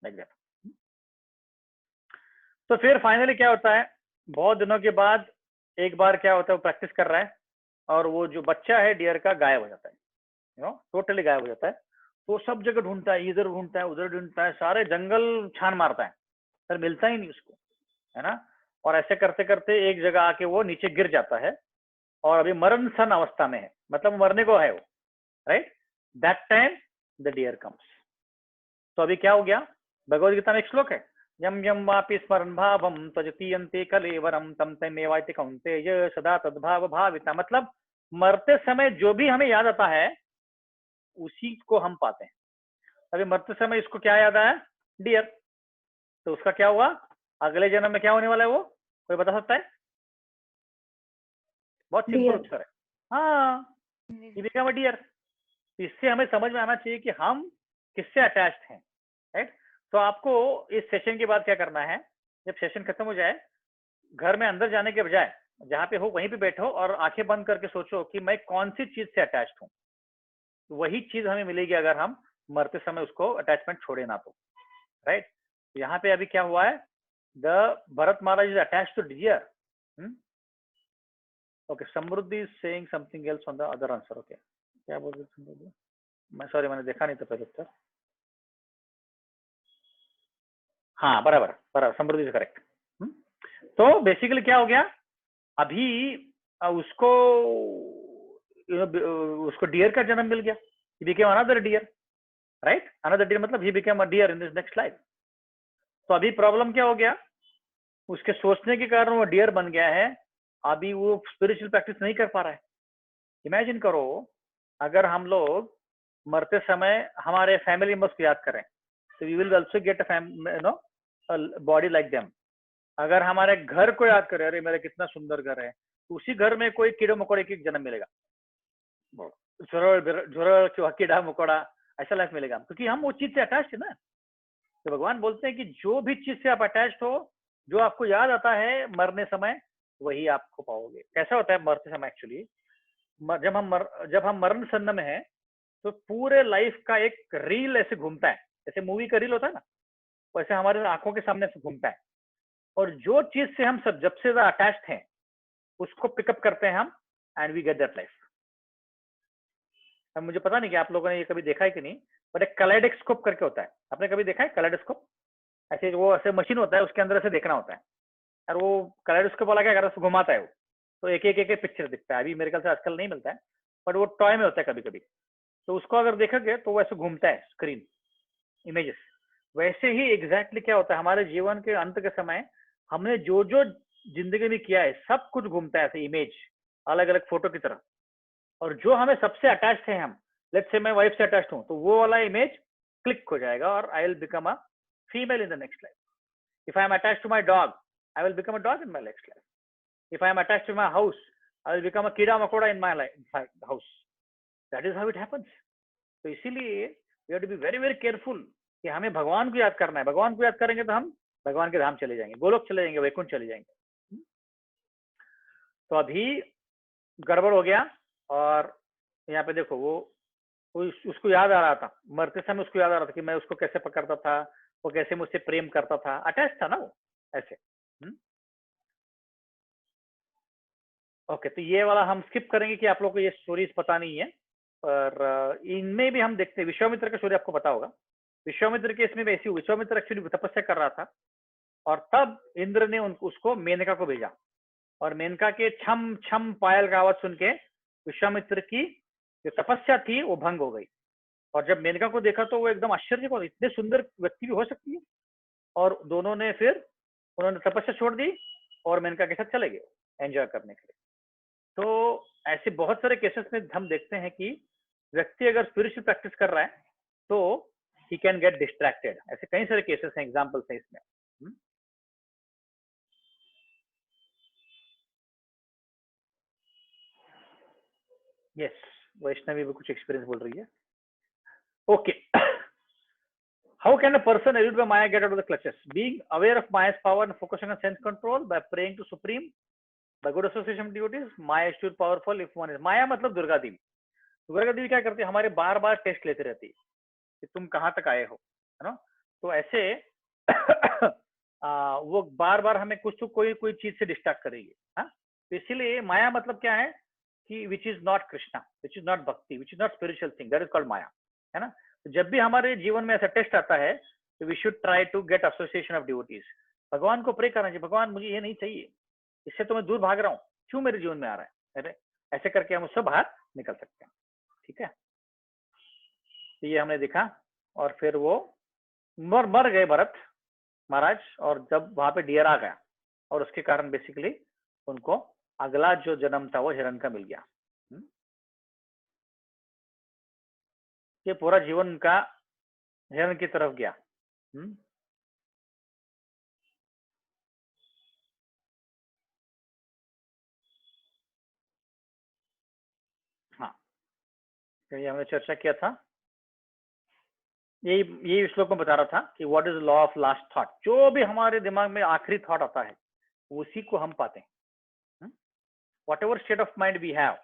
like that. तो फिर फाइनली क्या होता है, बहुत दिनों के बाद एक बार क्या होता है, वो प्रैक्टिस कर रहा है और वो जो बच्चा है डियर का गायब हो जाता है, टोटली गायब हो जाता है। तो सब जगह ढूंढता है, इधर ढूंढता है, उधर ढूंढता है, सारे जंगल छान मारता है, पर मिलता ही नहीं उसको, है ना। और ऐसे करते करते एक जगह आके वो नीचे गिर जाता है, और अभी मरण सन अवस्था में है, मतलब मरने को है वो, right. That time the deer comes. तो अभी क्या हो गया, भगवद गीता में एक श्लोक है, यम यम वापि स्मरण भावम त्यजतीयन्ते कलेवरम तम तमेवाइति कौन्तेय सदा तद्भाव भाविता। मतलब मरते समय जो भी हमें याद आता है उसी को हम पाते हैं। अभी मरते समय इसको क्या याद आया, डियर, तो उसका क्या हुआ, अगले जन्म में क्या होने वाला है वो, कोई बता सकता है? बहुत सिंपल उत्तर है, हाँ, ही बिकम अ डियर। इससे हमें समझ में आना चाहिए कि हम किससे अटैच्ड हैं, राइट। तो आपको इस सेशन के बाद क्या करना है, जब सेशन खत्म हो जाए, घर में अंदर जाने के बजाय जहाँ पे हो वहीं पे बैठो और आंखें बंद करके सोचो कि मैं कौन सी चीज से अटैच्ड हूँ। वही चीज हमें मिलेगी अगर हम मरते समय उसको अटैचमेंट छोड़े ना तो, राइट। यहाँ पे अभी क्या हुआ है, the Bharat Maharaj is attached to deer. Okay, Samriddhi is saying something else on the other answer. Okay, क्या बोल रहे समृद्धि? मैं सॉरी, मैंने देखा नहीं था पहले उत्तर। हाँ, बराबर बराबर, समृद्धि इज करेक्ट। तो बेसिकली क्या हो गया, अभी उसको उसको डियर का जन्म मिल गया, he became another deer, right. Another deer मतलब he became a deer in this next life. तो अभी प्रॉब्लम क्या हो गया, उसके सोचने के कारण वो डियर बन गया है, अभी वो स्पिरिचुअल प्रैक्टिस नहीं कर पा रहा है। इमेजिन करो, अगर हम लोग मरते समय हमारे फैमिली मेंबर्स को याद करें, तो we will also get a body like them. अगर हमारे घर को याद करें, अरे मेरा कितना सुंदर घर है, तो उसी घर में कोई कीड़े मकोड़े की जन्म मिलेगा, झुरड़ कीड़ा मकोड़ा, ऐसा लाइफ मिलेगा, क्योंकि हम वो चीज से अटैच है ना। तो भगवान बोलते हैं कि जो भी चीज से आप अटैच हो, जो आपको याद आता है मरने समय, वही आपको पाओगे। कैसा होता है मरते समय एक्चुअली, जब हम मरण सन्न में है, तो पूरे लाइफ का एक रील ऐसे घूमता है, जैसे मूवी का रील होता है ना, वैसे हमारे आंखों के सामने से घूमता है, और जो चीज से हम सब जब से ज्यादा अटैच्ड हैं उसको पिकअप करते हैं हम, and we get that life. अब मुझे पता नहीं कि आप लोगों ने ये कभी देखा है कि नहीं, बट एक कलेडोस्कोप करके होता है, आपने कभी देखा है कलेडोस्कोप? ऐसे वो ऐसे मशीन होता है, उसके अंदर से देखना होता है, और वो कलेडोस्कोप वाला क्या करता है, उसको घुमाता है वो, तो एक एक पिक्चर दिखता है। अभी मेरे ख्याल से आजकल नहीं मिलता है, बट वो टॉय में होता है कभी कभी, तो उसको अगर देखोगे तो वैसे घूमता है स्क्रीन, इमेजेस। वैसे ही एग्जैक्टली क्या होता है, हमारे जीवन के अंत के समय हमने जो जो जिंदगी में किया है सब कुछ घूमता है ऐसे इमेज, अलग अलग फोटो की तरह। और जो हमें सबसे अटैच थे हम, लेट्स से मैं वाइफ से अटैच हूँ, तो वो वाला इमेज क्लिक हो जाएगा और I will become a female in the next life. If I am attach to my dog, I will become a dog in my next life. If I am attached to my house, I will become a कीड़ा मकोड़ा in my house. That is how it happens. तो इसीलिए we have to be very very careful कि हमें भगवान को याद करना है। भगवान को याद करेंगे तो हम भगवान के धाम चले जाएंगे, गोलोक चले जाएंगे, वैकुंठ चले जाएंगे। तो अभी गड़बड़ हो गया, और यहाँ पे देखो वो उसको याद आ रहा था, मरते समय उसको याद आ रहा था कि मैं उसको कैसे पकड़ता था, वो कैसे मुझसे प्रेम करता था, अटैच था ना वो ऐसे। ओके, तो ये वाला हम स्किप करेंगे कि आप लोग को ये स्टोरीज पता नहीं है, पर इनमें भी हम देखते हैं। विश्वामित्र का स्टोरी आपको पता होगा। विश्वामित्र के इसमें भी ऐसी, विश्वामित्र एक्चुअली तपस्या कर रहा था, और तब इंद्र ने उसको मेनका को भेजा, और मेनका के छम छम पायल का आवाज सुन के विश्वामित्र की जो तपस्या थी वो भंग हो गई। और जब मेनका को देखा तो वो एकदम आश्चर्य को, इतने सुंदर व्यक्ति भी हो सकती है। और दोनों ने फिर उन्होंने तपस्या छोड़ दी और मेनका के साथ चले गए एंजॉय करने के लिए। तो ऐसे बहुत सारे केसेस में हम देखते हैं कि व्यक्ति अगर स्पिरिचुअल प्रैक्टिस कर रहा है तो ही कैन गेट डिस्ट्रैक्टेड। ऐसे कई सारे केसेस हैं, एग्जांपल्स हैं इसमें। यस, वैष्णवी भी कुछ एक्सपीरियंस बोल रही है। Okay, how can a person eluded by Maya get out of the clutches? Being aware of Maya's power and focusing on sense control by praying to Supreme, by good association with devotees, Maya is too powerful if one is. Maya मतलब दुर्गा देवी। दुर्गा देवी क्या करती है, हमारे बार बार test लेते रहती है कि तुम कहाँ तक आए हो, है ना। तो ऐसे वो बार बार हमें कुछ तो कोई कोई चीज से डिस्ट्रैक्ट करेगी। हाँ, तो इसीलिए माया मतलब क्या है कि which is not Krishna, which is not bhakti, which is not spiritual thing, that is called maya, है ना। तो जब भी हमारे जीवन में ऐसा टेस्ट आता है तो we should try to get association of devotees. भगवान को प्रे करना चाहिए, भगवान मुझे ये नहीं चाहिए, इससे तो मैं दूर भाग रहा हूँ, क्यों मेरे जीवन में आ रहा है, अरे ऐसे करके हम उससे बाहर निकल सकते हैं। ठीक है, तो ये हमने देखा। और फिर वो मर गए भरत महाराज, और जब वहां पे डियर आ गया, और उसके कारण बेसिकली उनको अगला जो जन्म था वो हिरण का मिल गया। ये पूरा जीवन उनका हिरण की तरफ गया। हाँ, तो ये हमने चर्चा किया था, यही श्लोक में बता रहा था कि what is law of last thought. जो भी हमारे दिमाग में आखिरी थॉट आता है उसी को हम पाते हैं। Whatever state of mind we have,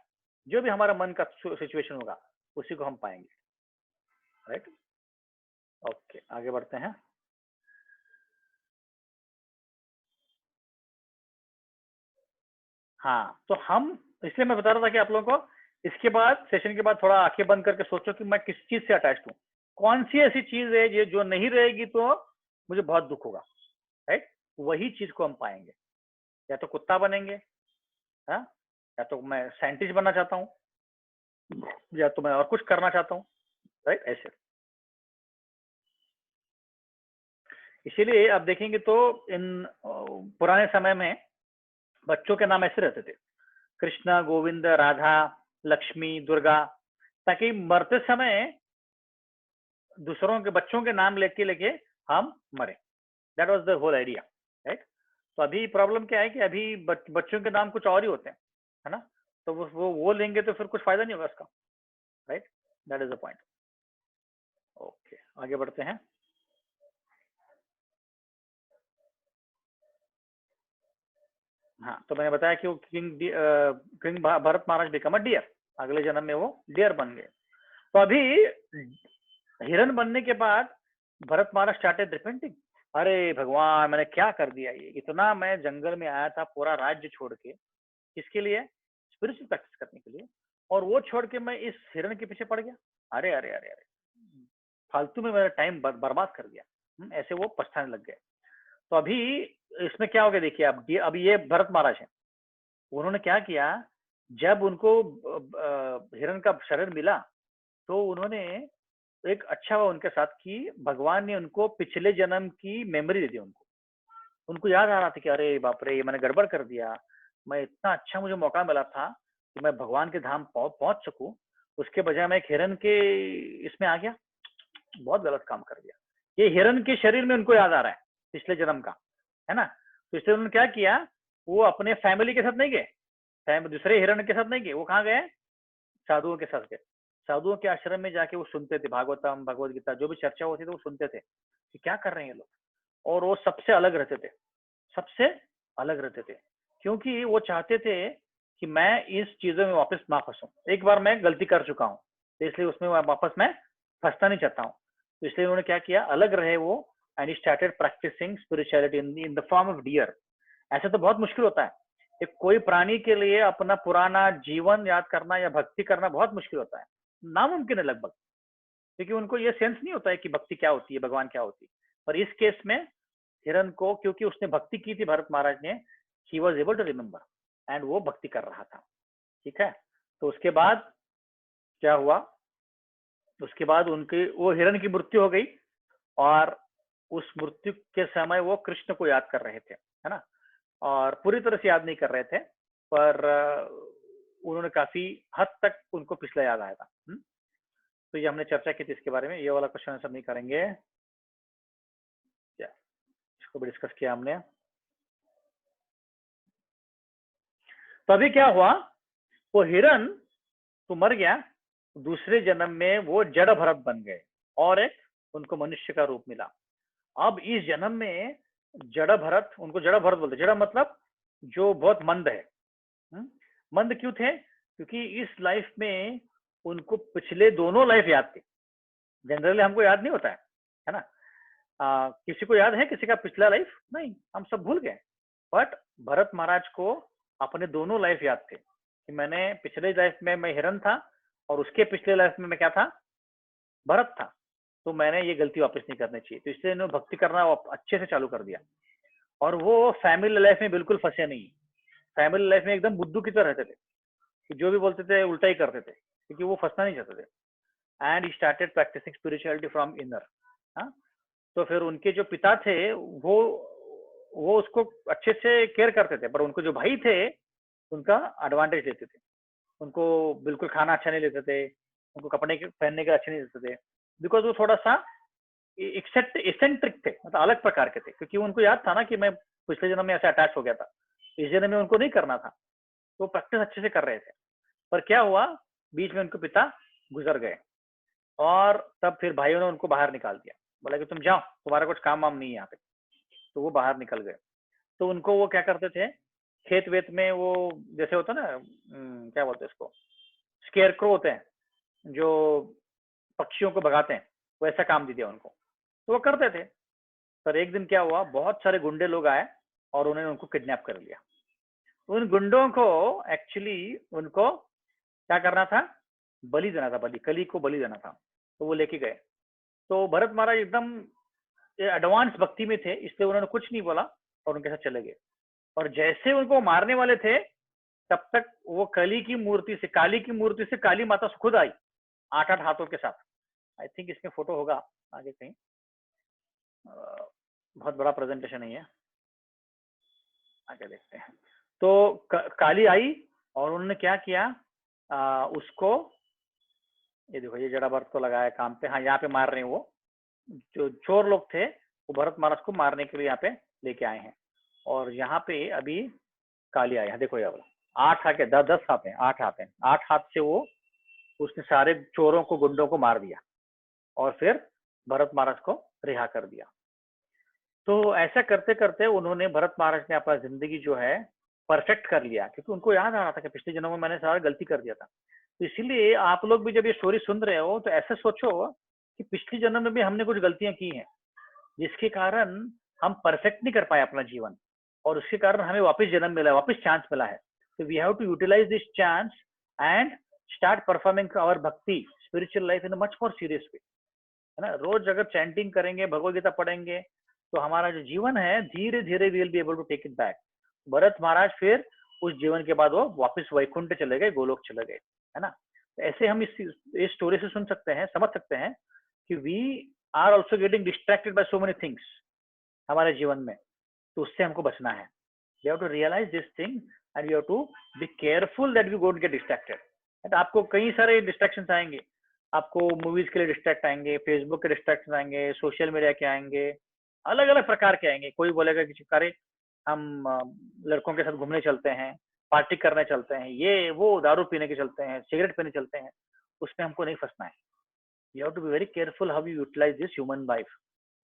जो भी हमारा मन का सिचुएशन होगा उसी को हम पाएंगे। राइट, ओके, आगे बढ़ते हैं। हाँ, तो हम इसलिए मैं बता रहा था कि आप लोगों को इसके बाद, सेशन के बाद, थोड़ा आंखें बंद करके सोचो कि मैं किस चीज से अटैच हूँ, कौन सी ऐसी चीज है ये जो नहीं रहेगी तो मुझे बहुत दुख होगा। राइट, वही चीज को हम पाएंगे। या तो कुत्ता बनेंगे, हाँ, या तो मैं साइंटिस्ट बनना चाहता हूँ, या तो मैं और कुछ करना चाहता हूँ। राइट, ऐसे। इसीलिए आप देखेंगे तो इन पुराने समय में बच्चों के नाम ऐसे रहते थे, कृष्ण, गोविंद, राधा, लक्ष्मी, दुर्गा, ताकि मरते समय दूसरों के बच्चों के नाम लेके लेके हम मरे। That was the whole idea. Right, तो अभी प्रॉब्लम क्या है कि अभी बच्चों के नाम कुछ और ही होते हैं, है ना। तो वो लेंगे तो फिर कुछ फायदा नहीं होगा उसका। Right, that is the point. Okay, आगे बढ़ते हैं। हाँ, तो मैंने बताया कि वो king Bharat Maharaj become a deer, अगले जन्म में वो डियर बन गए। तो अभी हिरण बनने के बाद भरत महाराज स्टार्टेड रिपेंटिंग। अरे भगवान, मैंने क्या कर दिया, ये इतना मैं जंगल में आया था पूरा राज्य छोड़ के, किसके लिए, स्पिरिचुअल प्रैक्टिस करने के लिए, और वो छोड़ के मैं इस हिरण के पीछे पड़ गया। अरे अरे अरे अरे, फालतू में मेरा टाइम बर्बाद कर दिया। ऐसे वो पछताने लग गए। तो अभी इसमें क्या हो गया देखिए, अभी ये भरत महाराज है, उन्होंने क्या किया, जब उनको हिरण का शरीर मिला तो उन्होंने एक अच्छा हुआ उनके साथ कि भगवान ने उनको पिछले जन्म की मेमोरी दे दी। उनको याद आ रहा था कि अरे बाप रे, ये मैंने गड़बड़ कर दिया, मैं इतना अच्छा मुझे मौका मिला था कि मैं भगवान के धाम पहुंच सकूं, उसके बजाय मैं एक हिरण के इसमें आ गया, बहुत गलत काम कर दिया। ये हिरण के शरीर में उनको याद आ रहा है पिछले जन्म का, है ना। तो इसलिए उन्होंने क्या किया, वो अपने फैमिली के साथ नहीं गए, दूसरे हिरण के साथ नहीं गए, वो कहाँ गए, साधुओं के साथ गए। साधुओं के आश्रम में जाके वो सुनते थे भागवतम भगवद गीता जो भी चर्चा होती थी वो सुनते थे कि क्या कर रहे हैं ये लोग, और वो सबसे अलग रहते थे, सबसे अलग रहते थे, क्योंकि वो चाहते थे कि मैं इस चीजों में वापस ना फंसूं। एक बार मैं गलती कर चुका हूँ तो इसलिए उसमें वापस मैं फंसना नहीं चाहता हूँ, तो इसलिए उन्होंने क्या किया, अलग रहे वो, and started practicing spirituality in the form of deer. ऐसे तो बहुत मुश्किल होता है, एक कोई प्राणी के लिए अपना पुराना जीवन याद करना या भक्ति करना बहुत मुश्किल होता है, नामुमकिन है लगभग, क्योंकि उनको ये सेंस नहीं होता है कि भक्ति क्या होती है, भगवान क्या होती है। पर इस केस में हिरण को, क्योंकि उसने भक्ति की थी भरत महाराज ने, he was able to remember and वो भक्ति कर रहा था। ठीक है, तो उसके बाद क्या हुआ, उसके बाद उनकी वो हिरण की मृत्यु हो गई, और उस मृत्यु के समय वो कृष्ण को याद कर रहे थे, है ना, और पूरी तरह से याद नहीं कर रहे थे, पर उन्होंने काफी हद तक उनको पिछला याद आया था। तो ये हमने चर्चा की थी इसके बारे में, ये वाला क्वेश्चन आंसर नहीं करेंगे, इसको भी डिस्कस किया हमने। तो अभी क्या हुआ, वो हिरण तो मर गया, दूसरे जन्म में वो जड़ भरत बन गए और एक उनको मनुष्य का रूप मिला। अब इस जन्म में जड़ भरत, उनको जड़ भरत बोलते, जड़ मतलब जो बहुत मंद है। मंद क्यों थे, क्योंकि इस लाइफ में उनको पिछले दोनों लाइफ याद थी। जनरली हमको याद नहीं होता है ना, किसी को याद है किसी का पिछला लाइफ, नहीं, हम सब भूल गए। बट भरत महाराज को अपने दोनों लाइफ याद थे कि मैंने पिछले लाइफ में मैं हिरण था और उसके पिछले लाइफ में मैं क्या था, भरत था, तो मैंने ये गलती वापस नहीं करनी चाहिए। तो इसलिए इन्होंने भक्ति करना अच्छे से चालू कर दिया, और वो फैमिली लाइफ में बिल्कुल फंसे नहीं। फैमिली लाइफ में एकदम बुद्धू की तरह रहते थे, जो भी बोलते थे उल्टा ही करते थे, क्योंकि वो फंसना नहीं चाहते थे। And he started practicing spirituality from inner. तो फिर उनके जो पिता थे वो उसको अच्छे से केयर करते थे, पर उनको जो भाई थे उनका एडवांटेज लेते थे, उनको बिल्कुल खाना अच्छा नहीं लेते थे, उनको कपड़े पहनने के अच्छे नहीं देते थे, बिकॉज वो थोड़ा सा इसेंट्रिक थे, मतलब अलग प्रकार के थे, क्योंकि उनको याद था ना कि मैं पिछले जन्म में ऐसे अटैच हो गया था, इस जन्म में उनको नहीं करना था, तो प्रैक्टिस अच्छे से कर रहे थे। पर क्या हुआ, बीच में उनके पिता गुजर गए, और तब फिर भाइयों ने उनको बाहर निकाल दिया, बोला कि तुम जाओ, तुम्हारा कुछ काम वाम नहीं है यहाँ पे। तो वो बाहर निकल गए। तो उनको वो क्या करते थे, खेत वेत में वो जैसे होता है ना, क्या बोलते हैं इसको, स्केयरक्रो होते हैं जो पक्षियों को भगाते हैं, वैसा काम दे दिया उनको, तो वो करते थे। पर एक दिन क्या हुआ, बहुत सारे गुंडे लोग आए और उन्होंने उनको किडनैप कर लिया। उन गुंडों को एक्चुअली उनको क्या करना था, बलि देना था, कली को बलि देना था, तो वो लेके गए। तो भरत महाराज एकदम एडवांस भक्ति में थे, इसलिए उन्होंने कुछ नहीं बोला और उनके साथ चले गए। और जैसे उनको मारने वाले थे, तब तक वो काली की मूर्ति से काली माता खुद आई 8-8 हाथों के साथ। आई थिंक इसमें फोटो होगा आगे कहीं, बहुत बड़ा प्रेजेंटेशन नहीं है, आगे देखते हैं। तो काली आई और उन्होंने क्या किया, उसको, ये देखो ये जड़ा भरत को लगाया काम पे, हाँ यहाँ पे मार रहे हैं, वो जो चोर लोग थे वो भरत महाराज को मारने के लिए यहाँ पे लेके आए हैं। और यहाँ पे अभी काली आई है, देखो ये वाला 8 हाथ के 10 हाथ हैं, 8 हाथ हैं, 8 हाथ से वो उसने सारे चोरों को, गुंडों को मार दिया और फिर भरत महाराज को रिहा कर दिया। तो ऐसा करते करते उन्होंने, भरत महाराज ने अपना जिंदगी जो है परफेक्ट कर लिया, क्योंकि उनको याद आ रहा था कि पिछले जन्म में मैंने सारा गलती कर दिया था। तो इसीलिए आप लोग भी जब ये स्टोरी सुन रहे हो तो ऐसे सोचो कि पिछले जन्म में भी हमने कुछ गलतियां की हैं, जिसके कारण हम परफेक्ट नहीं कर पाए अपना जीवन, और उसके कारण हमें वापस जन्म मिला है, वापस चांस मिला है। तो we have to utilise this chance and start performing our bhakti spiritual life in much more serious way, है ना। रोज अगर चैंटिंग करेंगे, भगवद गीता पढ़ेंगे, तो हमारा जो जीवन है धीरे धीरे we will be able to take it back. Bharat Maharaj फिर उस जीवन के बाद वो वापस वैकुंठ चले गए, गोलोक चले गए, है ना। तो ऐसे हम इस स्टोरी से सुन सकते हैं, समझ सकते हैं कि we are also getting distracted by so many things हमारे जीवन में, तो उससे हमको बचना है। We have to realize this thing and we have to be careful that we don't get distracted. आपको कई सारे डिस्ट्रैक्शंस आएंगे, आपको मूवीज के लिए डिस्ट्रैक्ट आएंगे, फेसबुक के डिस्ट्रैक्शन आएंगे, सोशल मीडिया के आएंगे, अलग अलग प्रकार के आएंगे। कोई बोलेगा कि अरे हम लड़कों के साथ घूमने चलते हैं, पार्टी करने चलते हैं, ये वो दारू पीने के चलते हैं, सिगरेट पीने चलते हैं, उसमें हमको नहीं फंसना है. You have to be very careful how you utilize this human life.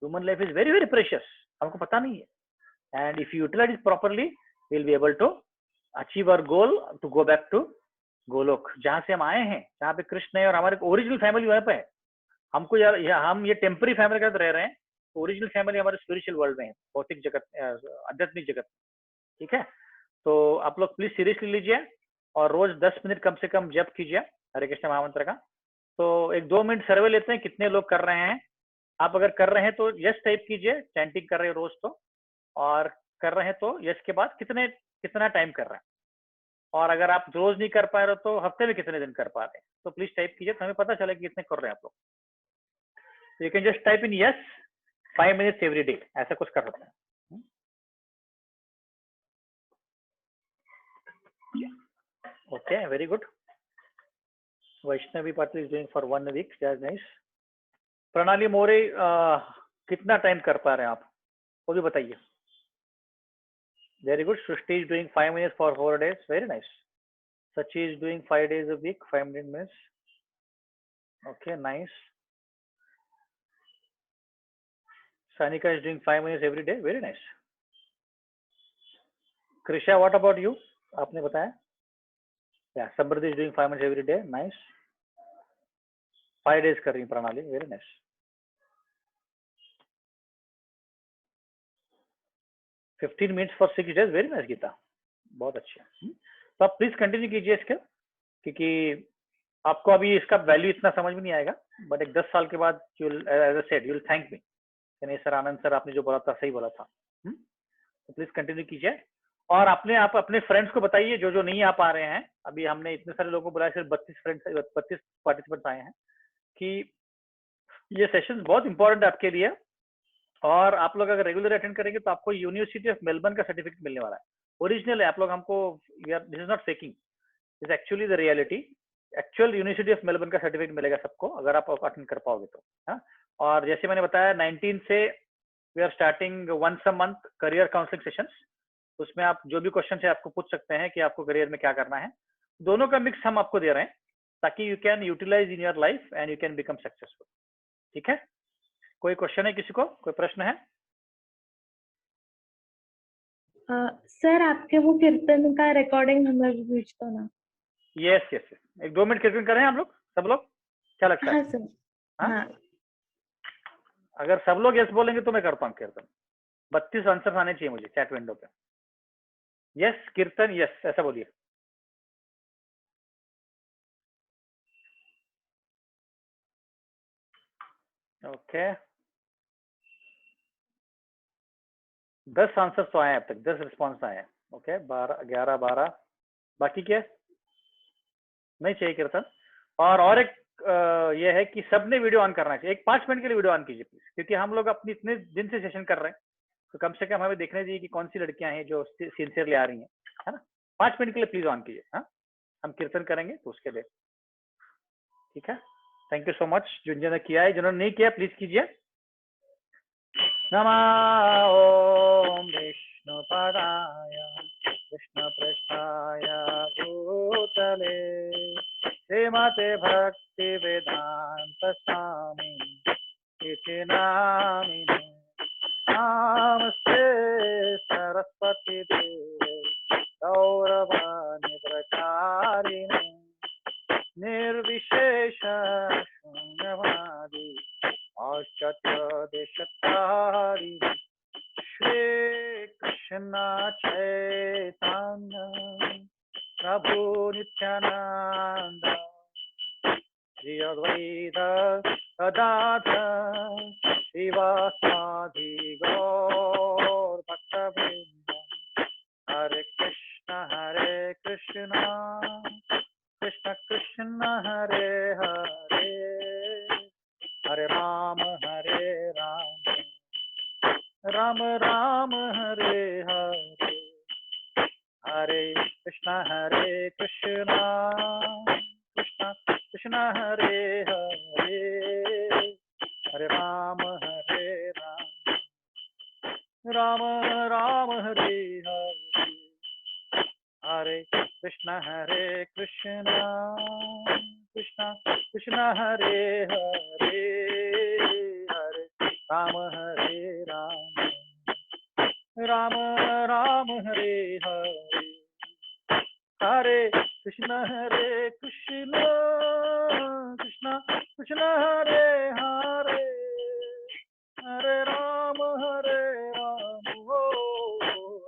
Human life is very very precious. हमको पता नहीं है. And if you utilize it properly, we'll be able to achieve our goal to go back to Golok, जहां से हम आए हैं, जहाँ पे कृष्ण है और हमारे ओरिजिनल फैमिली वहाँ पे है. हमको यार हम ये टेम्पररी फैमिली के साथ रह रहे हैं, ओरिजिनल फैमिली हमारे स्पिरिचुअल वर्ल्ड में है, भौतिक जगत, आध्यात्मिक जगत. ठीक है, तो आप लोग प्लीज सीरियसली लीजिए और रोज 10 मिनट कम से कम जप कीजिए हरे कृष्ण महामंत्र का. तो एक 2 मिनट सर्वे लेते हैं कितने लोग कर रहे हैं. आप अगर कर रहे हैं तो यस टाइप कीजिए, चैंटिंग कर रहे हैं रोज तो, और कर रहे हैं तो यस के बाद कितना टाइम कर रहे हैं, और अगर आप रोज नहीं कर पा रहे हो तो हफ्ते में कितने दिन कर पा रहे हैं, तो प्लीज टाइप कीजिए, तो हमें पता चले कि कितने कर रहे हैं आप लोग. तो you can just type in yes 5 minutes every day, ऐसा कुछ कर सकते हैं. Okay, very good. Vaishnavi Patil is doing for 1 week, that's nice. Pranali More कितना टाइम कर पा रहे हैं आप, वो भी बताइए. Very good. Srishti is doing 5 minutes for 4 days, very nice. Sachi is doing 5 days a week, 5 minutes. Okay, nice. Sanika is doing 5 minutes every day, very nice. Krisha, what about you? आपने बताया. Yeah, Samriddhi is doing 5 minutes every day, nice. 5 days कर रही हैं प्रणाली, very nice. $15 minutes for 6 days, very nice Gita, बहुत अच्छा. तो आप प्लीज कंटिन्यू कीजिए इसके, क्योंकि आपको अभी इसका वैल्यू इतना समझ में नहीं आएगा, बट एक 10 साल के बाद as I said you will thank me. नहीं सर, आनंद सर आपने जो बोला था सही बोला था. तो प्लीज कंटिन्यू कीजिए, और आप अपने फ्रेंड्स को बताइए जो नहीं आ पा रहे हैं. अभी हमने इतने सारे लोगों को बुलाया, सिर्फ 32 पार्टिसिपेंट्स आए हैं, कि ये सेशन बहुत इंपॉर्टेंट है आपके लिए, और आप लोग अगर रेगुलर अटेंड करेंगे तो आपको यूनिवर्सिटी ऑफ मेलबर्न का सर्टिफिकेट मिलने वाला है. ओरिजिनल है, आप लोग हमको, this is not faking, is actually the reality. Actual university of Melbourne का सर्टिफिकेट मिलेगा सबको अगर आप अटेंड कर पाओगे तो. हाँ, और जैसे मैंने बताया 19 से we are starting once a month career counselling sessions. उसमें आप जो भी क्वेश्चन है आपको पूछ सकते हैं कि आपको करियर में क्या करना है. दोनों का मिक्स हम आपको दे रहे हैं ताकि you can utilize in your life and you can become successful. ठीक है, कोई क्वेश्चन है किसी को, कोई प्रश्न है? सर आपके वो कीर्तन का रिकॉर्डिंग हमें भी भेज दो ना. यस यस यस, एक 2 मिनट कीर्तन करें हम लोग, सब लोग, क्या लगता है? हाँ सर. हाँ, अगर सब लोग यस बोलेंगे तो मैं करता हूँ कीर्तन. 32 आंसर आने चाहिए मुझे चैट विंडो पे. यस कीर्तन, यस ऐसा बोलिए. ओके, 10 आंसर तो आए हैं अब तक, 10 रिस्पॉन्स आए हैं. ओके, 12 11 12, बाकी क्या नहीं चाहिए कीर्तन. और एक ये है कि सबने वीडियो ऑन करना चाहिए. एक 5 मिनट के लिए वीडियो ऑन कीजिए प्लीज, क्योंकि हम लोग अपनी इतने दिन से सेशन कर रहे हैं, तो कम से कम हमें देखने दीजिए कि कौन सी लड़कियां हैं जो सिंसियरली आ रही हैं, है ना. 5 मिनट के लिए प्लीज ऑन कीजिए. हाँ, हम कीर्तन करेंगे तो उसके लिए. ठीक है, थैंक यू सो मच. जिन्होंने किया है, जिन्होंने नहीं किया प्लीज कीजिए. नमः ओम विष्णुपदाय कृष्णपृष्ठाय भूतले श्रीमते भक्ति वेदांत स्वामी इति नामिने. नमस्ते सरस्वती देवे गौरवाणी प्रचारिणे निर्विशेष शून्यवादी औषध्य देशतारिणे. श्री कृष्ण चैतन्य प्रभु नित्यानंद श्री अद्वैत गदाधर शिवासादि गौर भक्तवृंद. हरे कृष्ण कृष्ण कृष्ण हरे हरे, हरे राम राम राम हरे हरे, हरे कृष्ण कृष्ण कृष्ण हरे हरे, हरे राम राम राम हरे हरे, हरे कृष्ण हरे कृष्ण कृष्ण कृष्ण हरे हरे हरे राम हरे राम राम राम हरे हरे हरे कृष्ण कृष्ण कृष्ण हरे हरे हरे राम ओ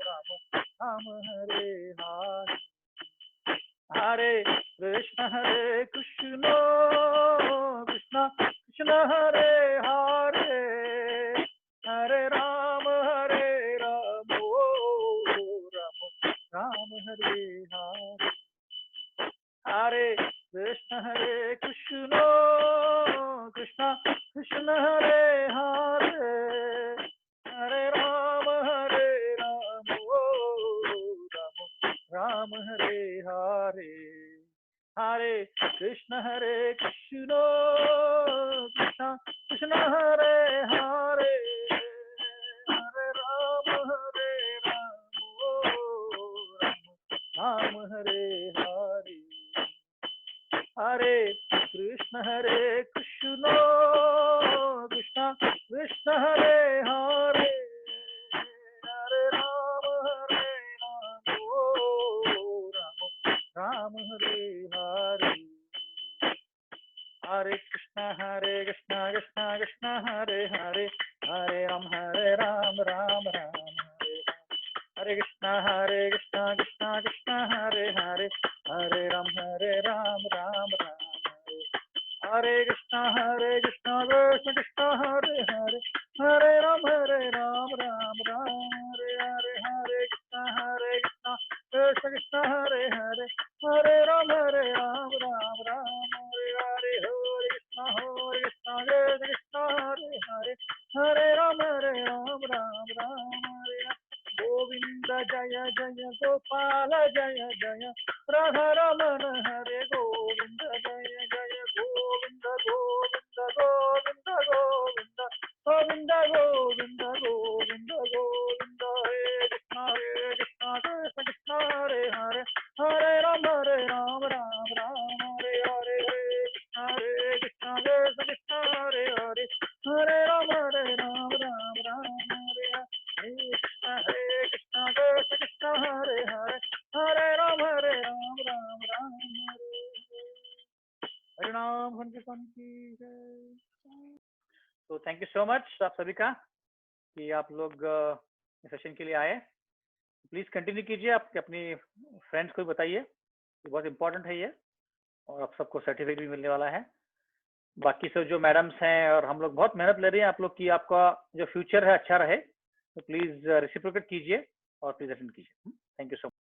राम राम हरे हरे हरे कृष्ण कृष्ण कृष्ण हरे हरे हरे राम ओ राम राम हरे हरे हरे कृष्ण कृष्ण कृष्ण हरे हरे हरे राम ओ राम राम हरे हरे हरे कृष्ण कृष्ण कृष्ण हरे हरे हरे राम ओ राम हरे हरे हरे कृष्ण कृष्ण कृष्ण हरे हरे हरे राम ओ राम राम हरे हरे हरे कृष्ण कृष्ण कृष्ण हरे हरे हरे राम राम राम हरे हरे कृष्ण कृष्ण कृष्ण हरे हरे हरे राम राम राम हरे कृष्ण कृष्ण कृष्ण हरे हरे हरे राम राम राम हरे हरे हरे कृष्ण कृष्ण हरे हरे हरे राम राम राम हरे हरे हरे कृष्ण कृष्ण हरे हरे हरे राम राम हरे गोविंद जय जय गोपाल जय जय राधा रमण हरे गोविंद जय जय गोविंद गोविंद गोविंद गोविंद गोविंद गोविंद गोविंद गोविंद हरे कृष्ण कृष्ण कृष्ण हरे हरे हरे राम राम राम हरे हरे हरे कृष्ण कृष्ण हरे हरे हरे राम राम हरे हरे कृष्ण कृष्ण हरे हरे हरे राम राम हरे हरिनाम हनुमान की जय। तो थैंक यू सो मच आप सभी का कि आप लोग सेशन के लिए आए। प्लीज कंटिन्यू कीजिए, आप अपनी फ्रेंड्स को भी बताइए, बहुत इंपॉर्टेंट है ये, और आप सबको सर्टिफिकेट भी मिलने वाला है। बाकी सब जो मैडम्स हैं और हम लोग बहुत मेहनत ले रहे हैं आप लोग की, आपका जो फ्यूचर है अच्छा रहे, तो प्लीज रेसिप्रोकेट कीजिए और प्लीज अटेंड कीजिए। Thank you so much.